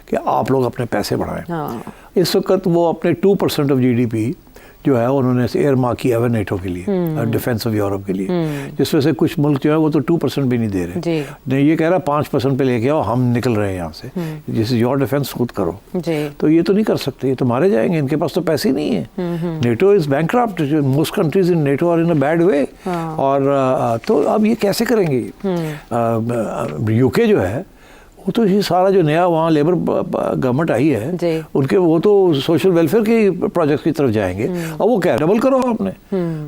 Speaker 2: कि आप लोग अपने पैसे बढ़ाएं। इस वक्त वो अपने 2% ऑफ GDP जो है उन्होंने एयर मार्क किया हुआ नेटो के लिए, डिफेंस ऑफ यूरोप के लिए, जिसमें से कुछ मुल्क जो है वो तो 2% भी नहीं दे रहे। नहीं ये कह रहा है 5% पे लेके आओ, हम निकल रहे हैं यहाँ से, जिस योर डिफेंस खुद करो। तो ये तो नहीं कर सकते, ये तो मारे जाएंगे, इनके पास तो पैसे ही नहीं है। NATO is bankrupt, most countries in NATO are in a bad way. और तो अब ये कैसे करेंगे? यूके जो है वो तो ये सारा जो नया वहाँ लेबर गवर्नमेंट आई है उनके वो तो सोशल वेलफेयर के प्रोजेक्ट की तरफ जाएंगे। और वो क्या डबल करो आपने,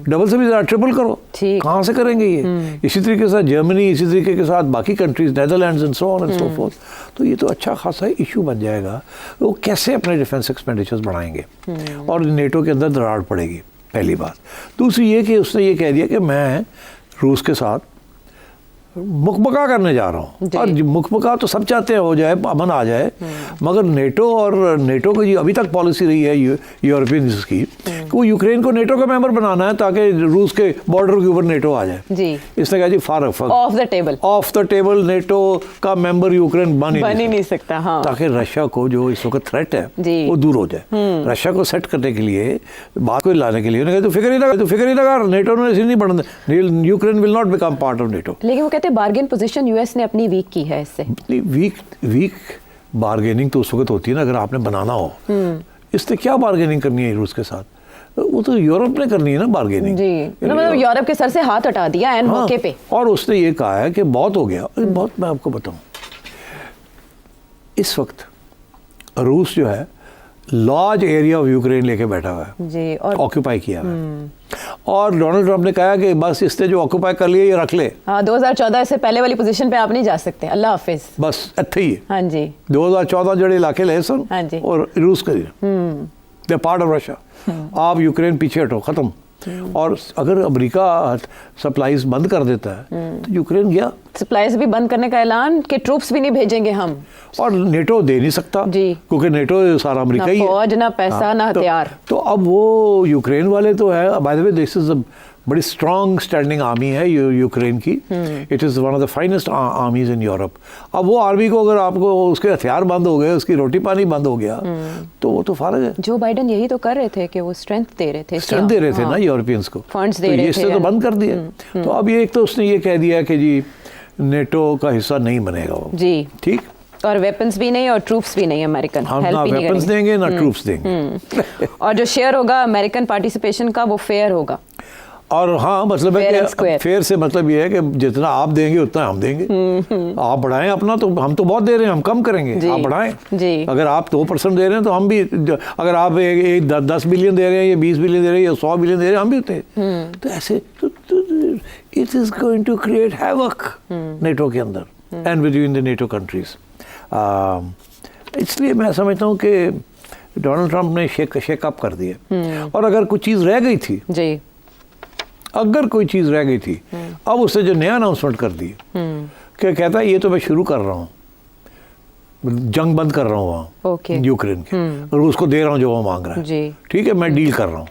Speaker 2: डबल से भी ज़्यादा ट्रिपल करो, कहाँ से करेंगे ये? इसी तरीके के साथ जर्मनी, इसी तरीके के साथ बाकी countries, Netherlands and so on and so forth. तो ये तो अच्छा खासा इशू बन जाएगा। वो कैसे अपने डिफेंस एक्सपेंडिचर्स बढ़ाएंगे और नेटो के अंदर दरार पड़ेगी, पहली बात। दूसरी ये कि उसने ये कह दिया कि मैं रूस के साथ मुकबका करने जा रहा हूँ। और मुकबका तो सब चाहते हैं हो जाए, अमन आ जाए, मगर नेटो और नेटो की अभी तक पॉलिसी रही है यूरोपियन की कि वो यूक्रेन को नेटो का मेंबर बनाना है ताकि रूस के बॉर्डर के ऊपर नेटो आ जाए। इसने कहा जी ऑफ द टेबल नेटो का मेंबर यूक्रेन बन ही नहीं सकता। ताकि रशिया को जो इस वक्त थ्रेट है वो दूर हो जाए। रशिया को सेट करने के लिए, बात को लाने के लिए उन्होंने कहा तो फिक्र ही लगा नेटो ने नहीं बढ़ना, Ukraine will not become part of NATO.
Speaker 1: लेकिन बार्गेन पोजीशन यूएस ने अपनी वीक की है इससे।
Speaker 2: वीक बार्गेनिंग तो उस वक्त होती है ना अगर आपने बनाना हो। इसने क्या बार्गेनिंग करनी है रूस के साथ? वो तो यूरोप ने करनी है ना बार्गेनिंग।
Speaker 1: मतलब यूरोप के सर से हाथ हटा दिया एन मौके पे।
Speaker 2: और उसने ये कहा है कि बहुत हो गया। बहुत मैं आपको बताऊं, इस वक्त रूस जो है लार्ज एरिया ऑफ यूक्रेन लेके बैठा हुआ है, और ऑक्यूपाई किया हुआ है। और डोनाल्ड ट्रंप ने कहा कि बस इसने जो ऑक्यूपाई कर लिया ये रख ले।
Speaker 1: 2014 से पहले वाली पोजीशन पे आप नहीं जा सकते, अल्लाह हाफिज,
Speaker 2: बस इत्थे ही।
Speaker 1: 2014
Speaker 2: जड़े इलाके ले सन और रूस के दे पार्ट ऑफ रशिया। आप यूक्रेन पीछे हटो, खत्म। और अगर अमेरिका सप्लाईज बंद कर देता है तो यूक्रेन गया।
Speaker 1: सप्लाईज भी बंद करने का ऐलान कि ट्रूप्स भी नहीं भेजेंगे हम।
Speaker 2: और नेटो दे नहीं सकता क्योंकि नेटो सारा अमेरिका ही है,
Speaker 1: फौज ना पैसा ना हथियार।
Speaker 2: तो अब वो यूक्रेन वाले तो है, by the way this is बड़ी स्ट्रॉन्ग स्टैंडिंग आर्मी है यूक्रेन की। It is one of the finest आर्मीज in Europe. अब वो आर्मी को अगर आपको उसके हथियार बंद हो गए, उसकी रोटी पानी बंद हो गया तो वो तो फारग है।
Speaker 1: जो बाइडेन यही तो कर रहे थे कि वो स्ट्रेंथ दे रहे थे
Speaker 2: ना यूरोपियंस को,
Speaker 1: फंड्स दे रहे थे,
Speaker 2: इससे तो बंद कर दिया। तो अब ये एक तो उसने ये कह दिया कि जी नेटो का हिस्सा नहीं बनेगा वो जी, ठीक।
Speaker 1: और वेपन्स भी नहीं और ट्रूप्स भी नहीं, अमेरिकन
Speaker 2: हम ना वेपन्स देंगे ना ट्रूप्स देंगे।
Speaker 1: और जो शेयर होगा अमेरिकन पार्टिसिपेशन का वो फेयर होगा।
Speaker 2: और हाँ मतलब है कि फेयर से मतलब ये है कि जितना आप देंगे उतना हम देंगे। आप बढ़ाएं अपना, तो हम तो बहुत दे रहे हैं, हम कम करेंगे, आप बढ़ाएं। अगर आप 2% दे रहे हैं तो हम भी, अगर आप 10 बिलियन दे रहे हैं या 20 बिलियन दे रहे हैं या 100 बिलियन दे रहे हैं, हम भी होते हैं। तो ऐसे it is going to create havoc NATO के अंदर and between the NATO countries. इसलिए मैं समझता हूँ कि डोनाल्ड ट्रंप ने शेकअप कर दिया। और अगर कुछ चीज़ रह गई थी जी, अगर कोई चीज़ रह गई थी, अब उसने जो नया अनाउंसमेंट कर दी कि कहता है ये तो मैं शुरू कर रहा हूँ, जंग बंद कर रहा हूँ वहाँ यूक्रेन के, और उसको दे रहा हूँ जो वो मांग रहा है, ठीक है, मैं डील कर रहा हूँ।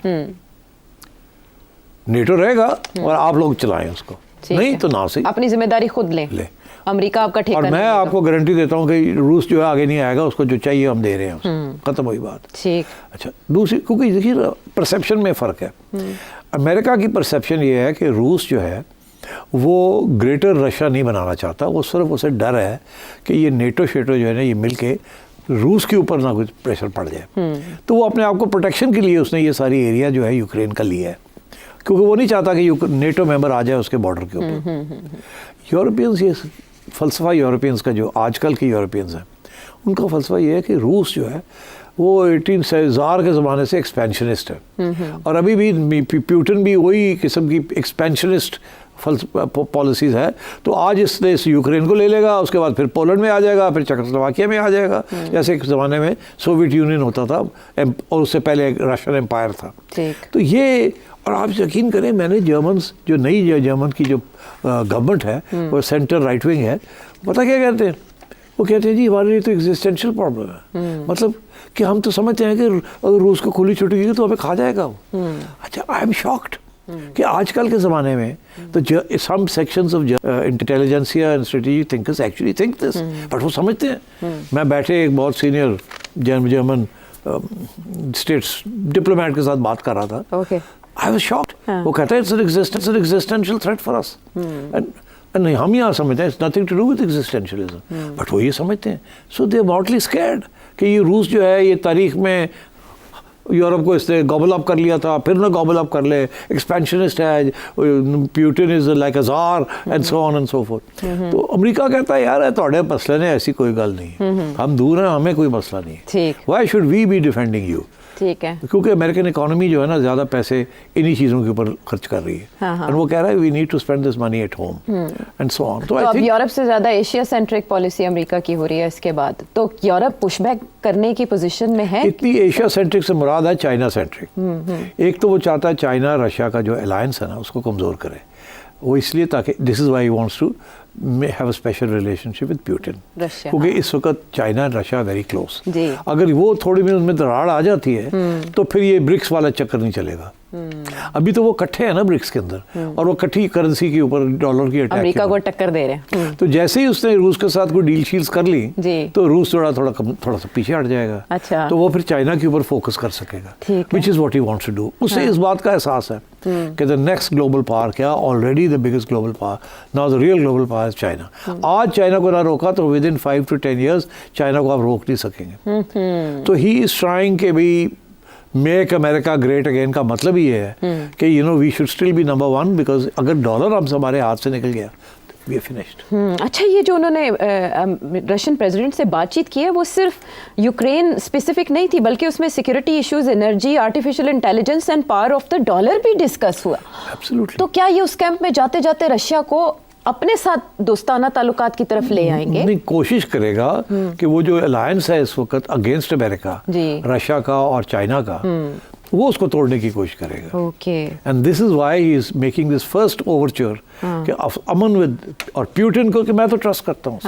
Speaker 2: नेटो रहेगा और आप लोग चलाएं उसको, नहीं तो ना सही,
Speaker 1: अपनी जिम्मेदारी खुद ले। अमरीका आपका ठेका
Speaker 2: और मैं आपको गारंटी देता हूँ कि रूस जो है आगे नहीं आएगा, उसको जो चाहिए हम दे रहे हैं, खत्म हुई बात।
Speaker 1: ठीक।
Speaker 2: अच्छा, दूसरी, क्योंकि देखिए परसेप्शन में फ़र्क है। अमेरिका की परसेप्शन ये है कि रूस जो है वो ग्रेटर रशिया नहीं बनाना चाहता, वो सिर्फ उसे डर है कि ये नेटो शेटो जो है ना ये मिलके रूस के ऊपर ना कुछ प्रेशर पड़ जाए। तो वो अपने आप को प्रोटेक्शन के लिए उसने ये सारी एरिया जो है यूक्रेन का लिया है, क्योंकि वो नहीं चाहता कि नेटो मेंबर आ जाए उसके बॉर्डर के ऊपर। यूरोपियंस, ये फ़लसफ़ा यूरोपियंस का, जो आजकल के यूरोपियंस हैं, उनका फ़लसफ़ा ये है कि रूस जो है वो 18 के ज़माने से एक्सपेंशनिस्ट है, और अभी भी प्यूटन भी वही किस्म की एक्सपेंशनिस्ट पॉलिसीज़ है। तो आज इसने इस यूक्रेन को ले लेगा, उसके बाद फिर पोलैंड में आ जाएगा, फिर चेकोस्लोवाकिया में आ जाएगा, जैसे एक ज़माने में सोवियत यूनियन होता था और उससे पहले रशियन एम्पायर था। तो ये, और आप यकीन करें, मैंने जर्मन्स, जो नई जर्मन की जो गवर्नमेंट है वो सेंटर राइट विंग है, पता क्या कहते हैं? वो कहते हैं जी हमारे लिए तो एग्जिस्टेंशियल प्रॉब्लम है, मतलब कि हम तो समझते हैं कि अगर रूस को खुली छुट्टी तो हमें खा जाएगा वो। अच्छा, आई एम शॉक्ड कि आजकल के ज़माने में तो some sections of intelligentsia and strategic thinkers actually think this, but वो समझते हैं। मैं बैठे एक बहुत सीनियर जर्मन स्टेट्स डिप्लोमेट के साथ बात कर रहा था, आई वाज शॉक्ड। वो कहता है it's an existential threat for us, and हम यहाँ समझते हैं it's nothing to do with existentialism, but वो ये समझते हैं। सो दे आर मॉडली स्कैर्ड कि ये रूस जो है ये तारीख में यूरोप को इसने गॉबल अप कर लिया था, फिर ना गॉबल अप कर ले, एक्सपेंशनिस्ट है, Putin is like a tsar and so on and so forth. तो अमेरिका कहता है यार थोड़े मसले ने ऐसी कोई गल नहीं, हम दूर हैं, हमें कोई मसला नहीं है, why should we be defending you. ठीक है, क्योंकि अमेरिकन इकोनॉमी जो है ना ज़्यादा पैसे इन्हीं चीज़ों के ऊपर खर्च कर रही है, और वो कह रहा है we need to spend this money at home and so on. तो
Speaker 1: अब यूरोप से ज़्यादा एशिया सेंट्रिक पॉलिसी अमेरिका की हो रही है इसके बाद, तो यूरोप पुशबैक करने की पोजीशन में है।
Speaker 2: इतनी एशिया सेंट्रिक से मुराद है चाइना सेंट्रिक। एक तो वो चाहता है चाइना रशिया का जो अलायंस है ना उसको कमज़ोर करे, वो इसलिए ताकि this is why he wants to have a special relationship with Putin, क्योंकि इस वक्त China and Russia very close. अगर वो थोड़ी भी उनमें दरार आ जाती है तो फिर ये ब्रिक्स वाला चक्कर नहीं चलेगा। अभी तो वो इकट्ठे हैं ना ब्रिक्स के अंदर, और वो इकट्ठी करेंसी के ऊपर डॉलर की अटैक
Speaker 1: अमेरिका को टक्कर दे रहे हैं।
Speaker 2: तो जैसे ही उसने रूस के साथ कोई डील शील्स कर ली तो रूस थोड़ा सा पीछे हट जाएगा।
Speaker 1: अच्छा।
Speaker 2: तो वो फिर चाइना के ऊपर फोकस कर सकेगा, which is what he wants to do. उसे इस बात का एहसास है कि द नेक्स्ट ग्लोबल पावर, क्या already the biggest global power, now the real global power is China. आज चाइना को ना रोका तो within 5 to 10 years China को आप रोक नहीं सकेंगे। तो ही इज ट्राइंग के भी मेक अमेरिका ग्रेट अगेन का मतलब ही है कि you know we should still be number 1, because अगर डॉलर हमसे हमारे हाथ से निकल गया तो वी आर फिनिश्ड।
Speaker 1: अच्छा, ये जो उन्होंने रशियन प्रेसिडेंट से बातचीत की है वो सिर्फ यूक्रेन स्पेसिफिक नहीं थी, बल्कि उसमें security issues, energy, artificial intelligence and power of the dollar भी डिस्कस हुआ।
Speaker 2: एब्सोल्युटली।
Speaker 1: तो क्या ये उस कैंप में जाते जाते रशिया को अपने साथ दोस्ताना ताल्लुकात की तरफ ले आएंगे?
Speaker 2: नहीं, कोशिश करेगा कि वो जो अलायंस है इस वक्त अगेंस्ट अमेरिका, रशिया का और चाइना का, वो उसको तोड़ने की कोशिश करेगा।
Speaker 1: Okay.
Speaker 2: And this is why he is making this first overture कि अमन विद, और प्यूटिन को कि मैं तो ट्रस्ट करता हूँ,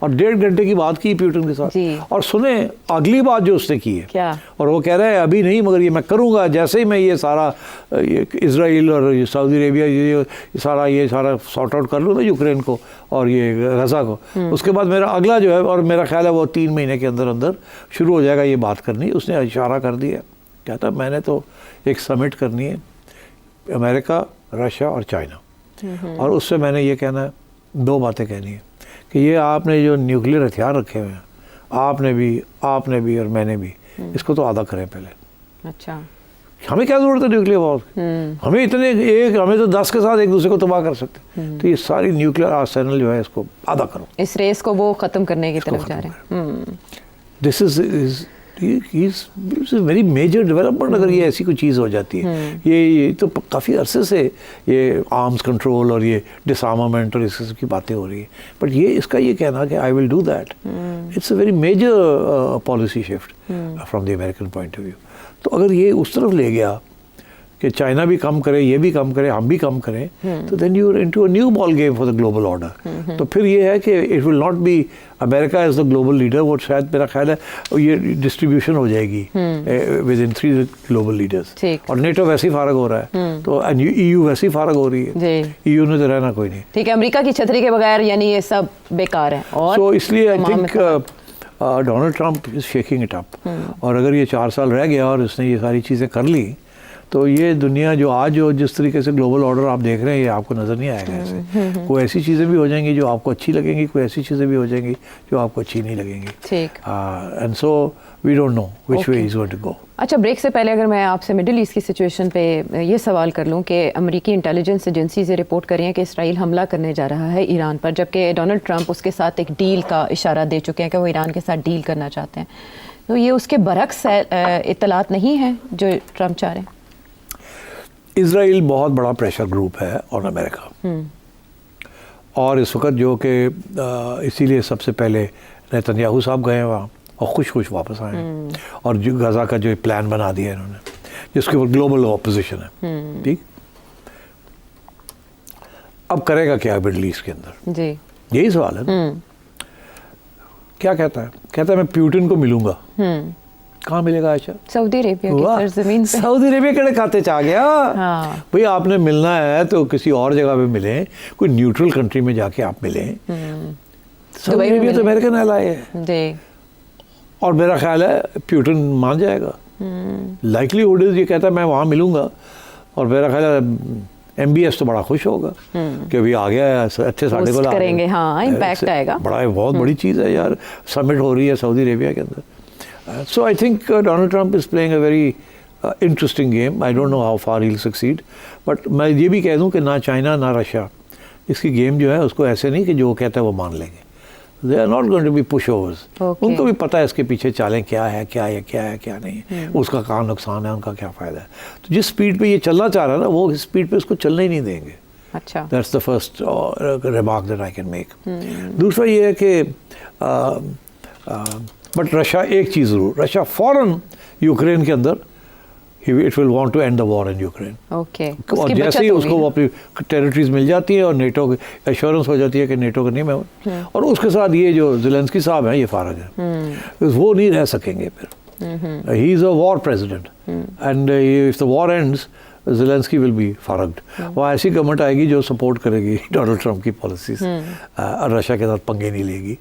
Speaker 2: और 1.5 घंटे की बात की प्यूटिन के साथ। और सुने अगली बात जो उसने की है,
Speaker 1: क्या? और
Speaker 2: वो कह रहा है अभी नहीं, मगर ये मैं करूँगा जैसे ही मैं ये सारा इजराइल और सऊदी अरेबिया ये सारा सॉर्ट आउट कर लूँ ना यूक्रेन को और ये गजा को, उसके बाद मेरा अगला जो है, और मेरा ख्याल है वो 3 महीने के अंदर अंदर शुरू हो जाएगा ये बात करनी। उसने इशारा कर दिया, कहता मैंने तो एक समिट करनी है अमेरिका, रशिया और चाइना, और उससे मैंने ये कहना है, 2 बातें कहनी है कि ये आपने जो न्यूक्लियर हथियार रखे हुए हैं, आपने भी और मैंने भी, इसको तो आधा करें पहले।
Speaker 1: अच्छा।
Speaker 2: हमें क्या जरूरत है न्यूक्लियर वॉर? हमें तो 10 के साथ एक दूसरे को तबाह कर सकते। तो ये सारी न्यूक्लियर आर्सेनल जो है इसको आधा करो।
Speaker 1: इस रेस को वो खत्म करने की तरफ जा रहे हैं।
Speaker 2: This is very major development अगर ये ऐसी कोई चीज़ हो जाती है। ये तो काफ़ी अरसे से ये आर्म्स कंट्रोल और ये डिसआर्मामेंट और इस की बातें हो रही है, बट ये इसका ये कहना कि I will do that, it's a very major policy shift from the American point of view. तो अगर ये उस तरफ ले गया कि चाइना भी कम करे, ये भी कम करे, हम भी कम करें, तो then you are into a new ball game for the global order. तो फिर ये है कि it will not be America as the global leader, वो शायद मेरा ख्याल है ये डिस्ट्रीब्यूशन हो जाएगी विद इन 3 ग्लोबल लीडर्स। और नेटो वैसे ही फारग हो रहा है, तो EU वैसे ही फारग हो रही है, EU ने तो रहना कोई नहीं।
Speaker 1: ठीक है, अमेरिका की छतरी के बगैर यानी ये सब बेकार है। और
Speaker 2: सो इसलिए I think Donald Trump is shaking it up, और अगर ये 4 साल रह गया और उसने ये सारी चीज़ें कर ली तो ये दुनिया जो आज जो जिस तरीके से ग्लोबल ऑर्डर आप देख रहे हैं ये आपको नज़र नहीं आएगा ऐसे। कोई ऐसी चीज़ें भी हो जाएंगी जो आपको अच्छी लगेंगी, कोई ऐसी चीज़ें भी हो जाएंगी जो आपको अच्छी नहीं लगेंगी।
Speaker 1: ठीक।
Speaker 2: And so we don't know which way is going to go.
Speaker 1: अच्छा, ब्रेक से पहले अगर मैं आपसे मिडिल ईस्ट की सिचुएशन पे ये सवाल कर लूँ कि अमेरिकी इंटेलिजेंस एजेंसीज ये रिपोर्ट कर रही हैं कि इसराइल हमला करने जा रहा है ईरान पर, जबकि डोनाल्ड ट्रंप उसके साथ एक डील का इशारा दे चुके हैं कि वो ईरान के साथ डील करना चाहते हैं। तो ये उसके बरक्स इत्तलात नहीं है जो ट्रंप चाह रहे हैं?
Speaker 2: इसराइल बहुत बड़ा प्रेशर ग्रुप है और अमेरिका, और इस वक्त जो कि इसीलिए सबसे पहले नेतन्याहू साहब गए वहाँ और खुश वापस आए और जो गज़ा का जो प्लान बना दिया इन्होंने, जिसके ऊपर ग्लोबल ऑपोजिशन है। ठीक, अब करेगा क्या मिडल ईस्ट के अंदर?
Speaker 1: जी,
Speaker 2: यही सवाल है ना। क्या कहता है? कहता है मैं प्यूटिन को मिलूंगा। कहाँ मिलेगा आयशा?
Speaker 1: सऊदी अरेबिया की सरजमीन पे।
Speaker 2: सऊदी अरेबिया के खाते चा गया।
Speaker 1: हाँ।
Speaker 2: भाई आपने मिलना है तो किसी और जगह पे मिले, कोई न्यूट्रल कंट्री में जाके आप मिले। सऊदी अरेबिया तो अमेरिकन एलाई है
Speaker 1: जी,
Speaker 2: और मेरा ख्याल है प्यूटिन मान जाएगा। लाइकलीहुड इज, ये कहता है मैं वहाँ मिलूंगा, और मेरा ख्याल है MBS तो बड़ा खुश होगा कि अभी आ गया है, अच्छे साढ़े को
Speaker 1: करेंगे। हाँ, इम्पैक्ट आएगा।
Speaker 2: बड़ा बहुत बड़ी चीज़ है यार, समिट हो रही है सऊदी अरेबिया के अंदर। So I think Donald Trump is playing a very interesting game. I don't know how far he will succeed, but मैं ये भी कह दूं कि ना चाइना ना रशिया इसकी गेम जो है उसको ऐसे नहीं कि जो कहता है वो मान लेंगे। They are not going to be pushovers. उनको भी पता है इसके पीछे चालें क्या है क्या नहीं, उसका कहाँ नुकसान है, उनका क्या फ़ायदा है। तो जिस स्पीड पे ये चलना चाह रहा है ना, वो स्पीड पे उसको चलने ही नहीं देंगे।
Speaker 1: अच्छा,
Speaker 2: that's the first remark that I can make. दूसरा ये है कि बट रशिया एक चीज़ ज़रूर, रशिया फ़ौरन यूक्रेन के अंदर it will want to end the war in Ukraine.
Speaker 1: Okay,
Speaker 2: और जैसे ही उसको वो अपनी टेरिटरीज मिल जाती है और नेटो की एश्योरेंस हो जाती है कि नेटो का नहीं मैं, और उसके साथ ये जो ज़ेलेंस्की साहब हैं ये फारग हैं, वो नहीं रह सकेंगे फिर। He is a war president and if the war ends Zelensky will be फारग्ड। वहाँ ऐसी गवर्नमेंट आएगी जो सपोर्ट करेगी डोनाल्ड ट्रंप की पॉलिसीज और रशिया के साथ पंगे नहीं लेगी।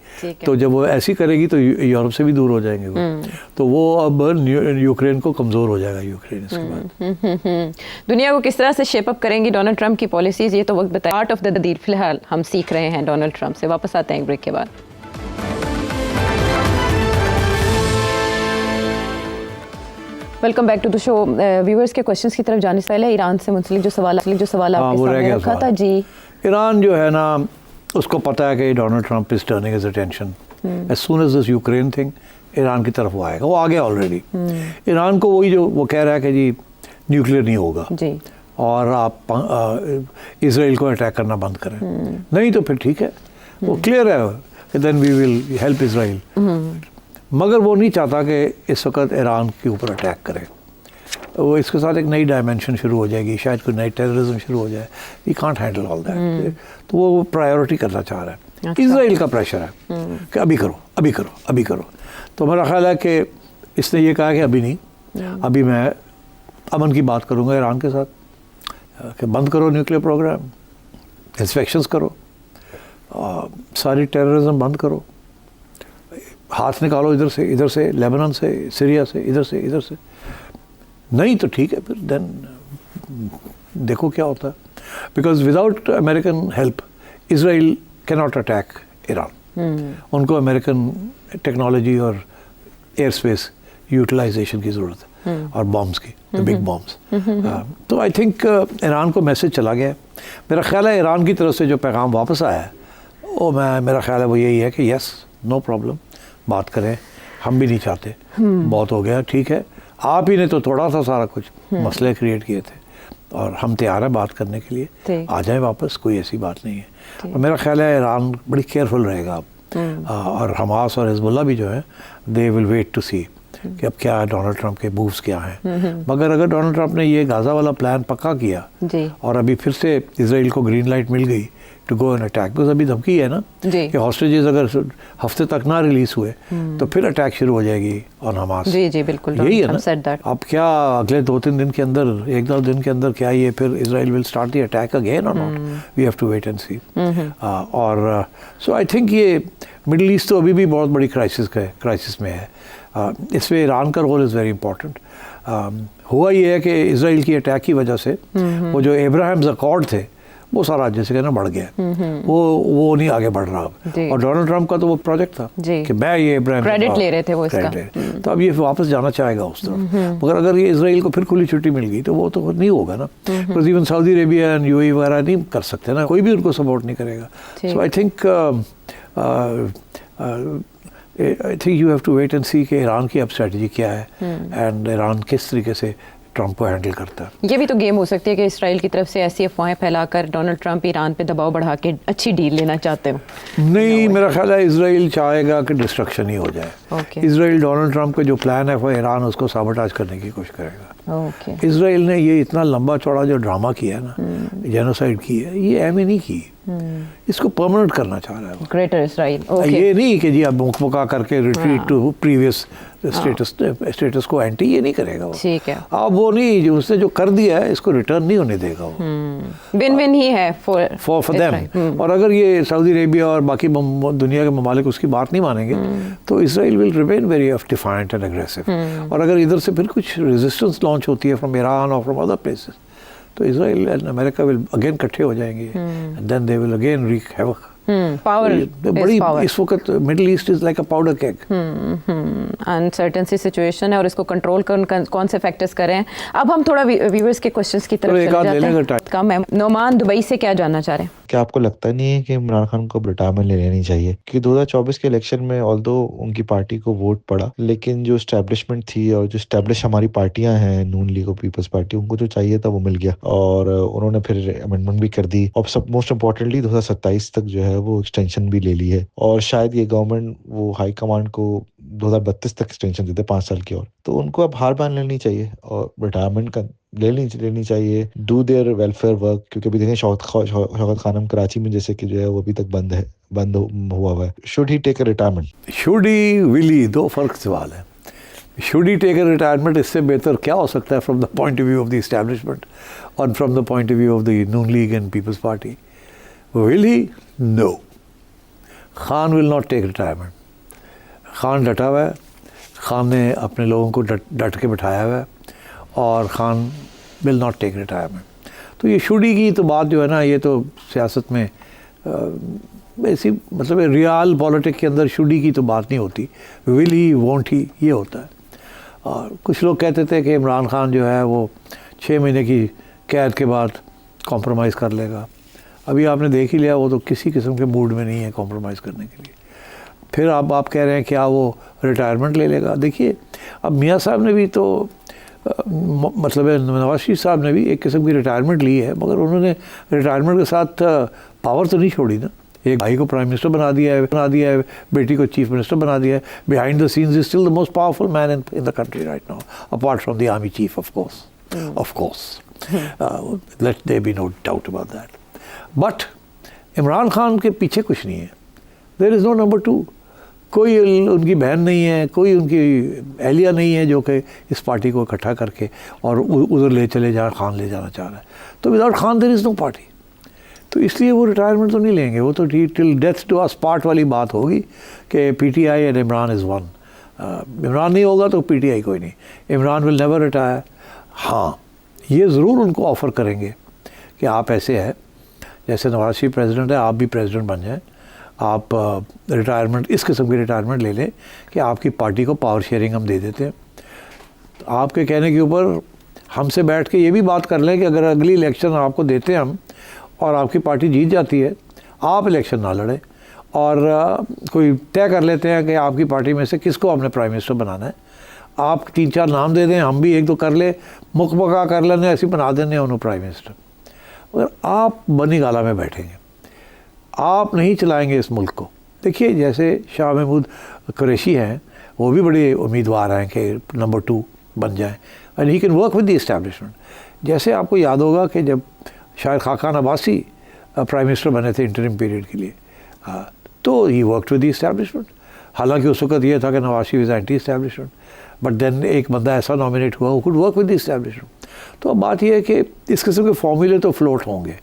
Speaker 2: तो जब वो ऐसी करेगी तो यूरोप से भी दूर हो जाएंगे वो। तो वो अब यूक्रेन को कमज़ोर हो जाएगा यूक्रेन इसके बाद।
Speaker 1: दुनिया को किस तरह से शेप अप करेंगी डोनाल्ड ट्रंप की पॉलिसीज, ये तो वक्त बताए। आर्ट ऑफ द डील फिलहाल हम सीख रहे हैं डोनाल्ड ट्रंप से। वापस आते हैं एक ब्रेक के बाद। Welcome back to the show. Viewers के क्वेश्चंस की तरफ जाने से पहले ईरान से मुंसलिक जो सवाल आपके सामने रखा था जी।
Speaker 2: ईरान जो है ना, उसको पता है कि Donald Trump is turning his attention as soon as this Ukraine thing, Iran की तरफ वो आएगा, वो आ गया ऑलरेडी। ईरान को वही जो वो कह रहा है कि जी न्यूक्लियर नहीं होगा जी, और आप इसराइल को अटैक करना बंद करें। नहीं तो फिर ठीक है, वो क्लियर है कि then we will help Israel. मगर वो नहीं चाहता कि इस वक्त ईरान के ऊपर अटैक करे। वो इसके साथ एक नई डायमेंशन शुरू हो जाएगी, शायद कोई नई टेररिज्म शुरू हो जाए। We can't handle all that. तो वो प्रायोरिटी करना चाह रहा है। अच्छा। इसराइल का प्रेशर है कि अभी करो अभी करो अभी करो। तो मेरा ख्याल है कि इसने ये कहा कि अभी नहीं, अभी मैं अमन की बात करूँगा ईरान के साथ कि बंद करो न्यूक्लियर प्रोग्राम, इंस्पेक्शंस करो, सारी टेररिज्म बंद करो, हाथ निकालो इधर से लेबनान से, सीरिया से, इधर से। नहीं तो ठीक है, फिर देन देखो क्या होता है। Because without American help Israel can not attack Iran. उनको अमेरिकन टेक्नोलॉजी और एयर स्पेस यूटिलाइजेशन की ज़रूरत है, और बॉम्ब्स की, बिग बॉम्ब्स। तो आई थिंक ईरान को मैसेज चला गया है। मेरा ख्याल है ईरान की तरफ से जो पैगाम वापस आया है वो मेरा ख्याल है वो यही है कि यस, नो प्रॉब्लम, बात करें, हम भी नहीं चाहते, बहुत हो गया, ठीक है। आप ही ने तो थोड़ा सा सारा कुछ मसले क्रिएट किए थे, और हम तैयार हैं बात करने के लिए, आ जाए वापस, कोई ऐसी बात नहीं है। और मेरा ख्याल है ईरान बड़ी केयरफुल रहेगा अब, और हमास और हिजबुल्लाह भी जो है दे विल वेट टू सी कि अब क्या है, डोनाल्ड ट्रंप के मूव्स क्या हैं। मगर अगर डोनाल्ड ट्रंप ने ये गाज़ा वाला प्लान पक्का किया और अभी फिर से इसराइल को ग्रीन लाइट मिल गई to go an attack, because अभी धमकी है ना कि हॉस्टेजेस अगर हफ्ते तक ना रिलीज हुए तो फिर अटैक शुरू हो जाएगी ऑन हमास।
Speaker 1: जी बिल्कुल,
Speaker 2: यही है ना। अब क्या अगले 2-3 दिन के अंदर, 1-2 दिन के अंदर क्या ये फिर Israel will start the attack again or not, we have to wait and see. और सो आई थिंक ये मिडिल ईस्ट तो अभी भी बहुत बड़ी क्राइसिस में है। इसमें ईरान का रोल इज़ वेरी इंपॉर्टेंट। हुआ ये है कि इसराइल की अटैक की वजह से वो जो अब्राहम्स अकॉर्ड थे वो सारा जैसे कहना बढ़ गया, वो नहीं आगे बढ़ रहा अब। और डोनाल्ड ट्रंप का तो वो प्रोजेक्ट था कि मैं ये इब्राहिम
Speaker 1: क्रेडिट ले रहे थे वो इसका,
Speaker 2: तो अब ये वापस जाना चाहेगा उस तरफ। मगर अगर ये इसराइल को फिर खुली छुट्टी मिल गई तो वो तो नहीं होगा ना, because even Saudi Arabia and UAE वगैरह नहीं कर सकते ना, कोई भी उनको सपोर्ट नहीं करेगा। So I think you have to wait and see कि ईरान की अब स्ट्रेटजी क्या है एंड ईरान किस तरीके से ट्रंप को हैंडल करता है।
Speaker 1: ये भी तो गेम हो सकती है कि इसराइल की तरफ से ऐसी अफवाहें फैलाकर डोनाल्ड ट्रंप ईरान पे दबाव बढ़ा के अच्छी डील लेना चाहते हो।
Speaker 2: नहीं, मेरा ख्याल है इसराइल चाहेगा कि डिस्ट्रक्शन ही हो जाए। इसराइल डोनाल्ड ट्रंप का जो प्लान है वो ईरान उसको साबोटाज करने की कोशिश करेगा। इसराइल ने ये इतना लंबा चौड़ा जो ड्रामा किया है ना, जेनोसाइड की है, ये एम नहीं की, इसको परमानेंट करना चाह रहा है
Speaker 1: ग्रेटर इसराइल।
Speaker 2: ये नहीं कि जी अब मुकमुका करके रिट्रीट टू प्रीवियस स्टेटस को एंटी, ये नहीं करेगा वो।
Speaker 1: ठीक है,
Speaker 2: अब वो नहीं, जो उसने जो कर दिया है इसको रिटर्न नहीं होने देगा वो।
Speaker 1: विन विन ही है फॉर
Speaker 2: देम। और अगर ये सऊदी अरेबिया और बाकी दुनिया के ममालिक उसकी बात नहीं मानेंगे तो Israel will remain very defiant and aggressive. और अगर इधर से फिर कुछ रेजिस्टेंस लॉन्च होती है फ्रॉम ईरान और फ्रॉम अदर प्लेसेस तो Israel and America will again इकट्ठे हो जाएंगे, then they will again wreak havoc.
Speaker 1: Power
Speaker 2: बड़ी इस वक्त Middle East is like a powder cake,
Speaker 1: uncertain सी सिचुएशन है और इसको कंट्रोल कौन से फैक्टर्स करें। अब हम थोड़ा व्यूअर्स के क्वेश्चंस की तरफ चले जाते हैं। कम है। नोमान दुबई से क्या जानना चाह रहे हैं?
Speaker 3: क्या आपको लगता नहीं है कि इमरान खान को रिटायरमेंट ले लेनी चाहिए? कि 2024 के इलेक्शन में ऑल्दो उनकी पार्टी को वोट पड़ा, लेकिन जो एस्टैब्लिशमेंट थी और जो एस्टैब्लिश हमारी पार्टियां हैं, नून लीग और पीपल्स पार्टी, उनको जो चाहिए था वो मिल गया और उन्होंने फिर अमेंडमेंट भी कर दी और सब मोस्ट इम्पोर्टेंटली 2027 तक जो है वो एक्सटेंशन भी ले ली है और शायद ये गवर्नमेंट वो हाई कमांड को 2032 तक एक्सटेंशन देते 5 साल की। और तो उनको अब हार मान लेनी चाहिए और रिटायरमेंट का लेनी चाहिए, डू देयर वेलफेयर वर्क। क्योंकि अभी देखें शौकत खानम कराची में जैसे कि जो है वो अभी तक बंद हुआ है। Should he take a retirement?
Speaker 2: Should he, will he, दो फर्क सवाल है। Should he take a retirement, इससे बेहतर क्या हो सकता है from the point of view of the establishment और from the point of view of the Noon League and Peoples Party? Will he? No, Khan will not take retirement. Khan डटा हुआ है, खान ने अपने लोगों को डट के बिठाया हुआ है और Khan will not take retirement. तो ये शुडी की तो बात जो है ना, ये तो सियासत में ऐसी मतलब रियल पॉलिटिक्स के अंदर शुडी की तो बात नहीं होती, विल ही, वॉन्ट ही, ये होता है। और कुछ लोग कहते थे कि इमरान खान जो है वो 6 महीने की कैद के बाद कॉम्प्रोमाइज़ कर लेगा। अभी आपने देख ही लिया, वो तो किसी किस्म के मूड में नहीं है कॉम्प्रोमाइज़ करने के लिए। फिर आप कह रहे हैं क्या वो रिटायरमेंट ले लेगा? देखिए, अब मियाँ साहब ने भी तो मतलब नवाज शरीफ साहब ने भी एक किस्म की रिटायरमेंट ली है, मगर उन्होंने रिटायरमेंट के साथ पावर तो नहीं छोड़ी ना। एक भाई को प्राइम मिनिस्टर बना दिया है, बेटी को चीफ मिनिस्टर बना दिया है। Behind the scenes is still the most powerful man in the country right now, apart from the army chief of course, let there be no doubt about that. But Imran Khan के पीछे कुछ नहीं है, there is no number 2। कोई उनकी बहन नहीं है, कोई उनकी एहलिया नहीं है जो कि इस पार्टी को इकट्ठा करके और उधर ले चले जा, खान ले जाना चाह रहा है। तो without Khan there is no party. तो इसलिए वो रिटायरमेंट तो नहीं लेंगे, वो तो till death to us part वाली बात होगी कि PTI and Imran is one. Imran नहीं होगा तो पीटीआई कोई नहीं। Imran will never retire. हाँ, ये ज़रूर उनको ऑफ़र करेंगे कि आप ऐसे है, जैसे नवाज शरीफ प्रेसिडेंट है, आप भी प्रेसिडेंट बन जाएं, आप रिटायरमेंट, इस किस्म की रिटायरमेंट ले लें कि आपकी पार्टी को पावर शेयरिंग हम दे देते हैं। आपके कहने के ऊपर हमसे बैठ के ये भी बात कर लें कि अगर अगली इलेक्शन आपको देते हैं हम और आपकी पार्टी जीत जाती है, आप इलेक्शन ना लड़ें और कोई तय कर लेते हैं कि आपकी पार्टी में से किसको आपने प्राइम मिनिस्टर बनाना है। आप 3-4 नाम दे दें, हम भी 1-2 कर ले, मुकबका कर लेने, ऐसी बना देने उन्होंने प्राइम मिनिस्टर। अगर आप बनी गाला में बैठेंगे, आप नहीं चलाएंगे इस मुल्क को। देखिए, जैसे शाह महमूद कुरैशी हैं, वो भी बड़े उम्मीदवार हैं कि नंबर 2 बन जाएं and he can work with the establishment. जैसे आपको याद होगा कि जब शायद खाकान अब्बासी प्राइम मिनिस्टर बने थे इंटरिम पीरियड के लिए, तो he worked with the establishment. हालांकि उस वक्त ये था कि Nawaz Sharif is anti establishment, but then एक बंदा ऐसा नॉमिनेट हुआ who could work with the establishment. तो अब बात यह है कि इस किस्म के फॉर्मूले तो फ्लोट होंगे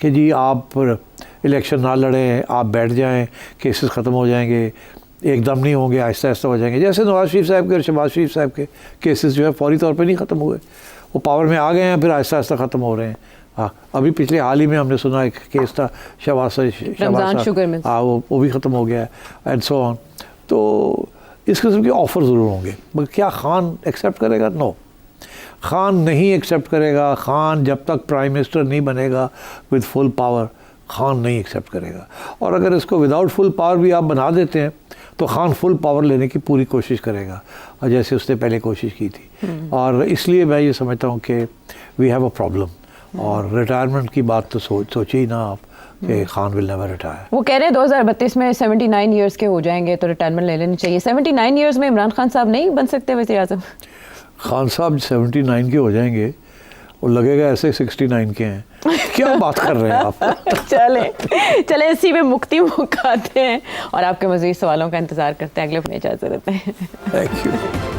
Speaker 2: कि जी आप इलेक्शन ना लड़ें, आप बैठ जाएं, केसेस ख़त्म हो जाएंगे, एकदम नहीं होंगे, आहिस्ता आहिस्ता हो जाएंगे। जैसे नवाज शरीफ साहब के और शहबाज शरीफ साहब के केसेस जो है फौरी तौर पे नहीं ख़त्म हुए, वो पावर में आ गए हैं, फिर आहिस्ता आहिस्ता ख़त्म हो रहे हैं। हाँ, अभी पिछले हाल ही में हमने सुना एक केस था
Speaker 1: रमज़ान शुगर मिल्स,
Speaker 2: हाँ वो भी ख़त्म हो गया है, एंड सो ऑन। तो इस किस्म के ऑफ़र ज़रूर होंगे, मगर क्या खान एक्सेप्ट करेगा? नो, खान नहीं एक्सेप्ट करेगा। खान जब तक प्राइम मिनिस्टर नहीं बनेगा विद फुल पावर, खान नहीं एक्सेप्ट करेगा। और अगर इसको विदाउट फुल पावर भी आप बना देते हैं तो खान फुल पावर लेने की पूरी कोशिश करेगा, और जैसे उसने पहले कोशिश की थी। और इसलिए मैं ये समझता हूँ कि वी हैव अ प्रॉब्लम। और रिटायरमेंट की बात तो सोचिए ही ना आप कि खान विल नेवर रिटायर।
Speaker 1: वो कह रहे हैं 2032 में 79 ईयर्स के हो जाएंगे तो रिटायरमेंट ले लेनी चाहिए। 79 ईयर्स में इमरान खान साहब नहीं बन सकते वज़ीर आज़म?
Speaker 2: खान साहब 79 के हो जाएंगे और लगेगा ऐसे 69 के हैं। क्या बात कर रहे हैं आप?
Speaker 1: चले इसी में मुक्ति मुकाते हैं और आपके मज़ीद सवालों का इंतज़ार करते हैं। अगले अपने इजाज़त देते हैं।
Speaker 2: Thank you.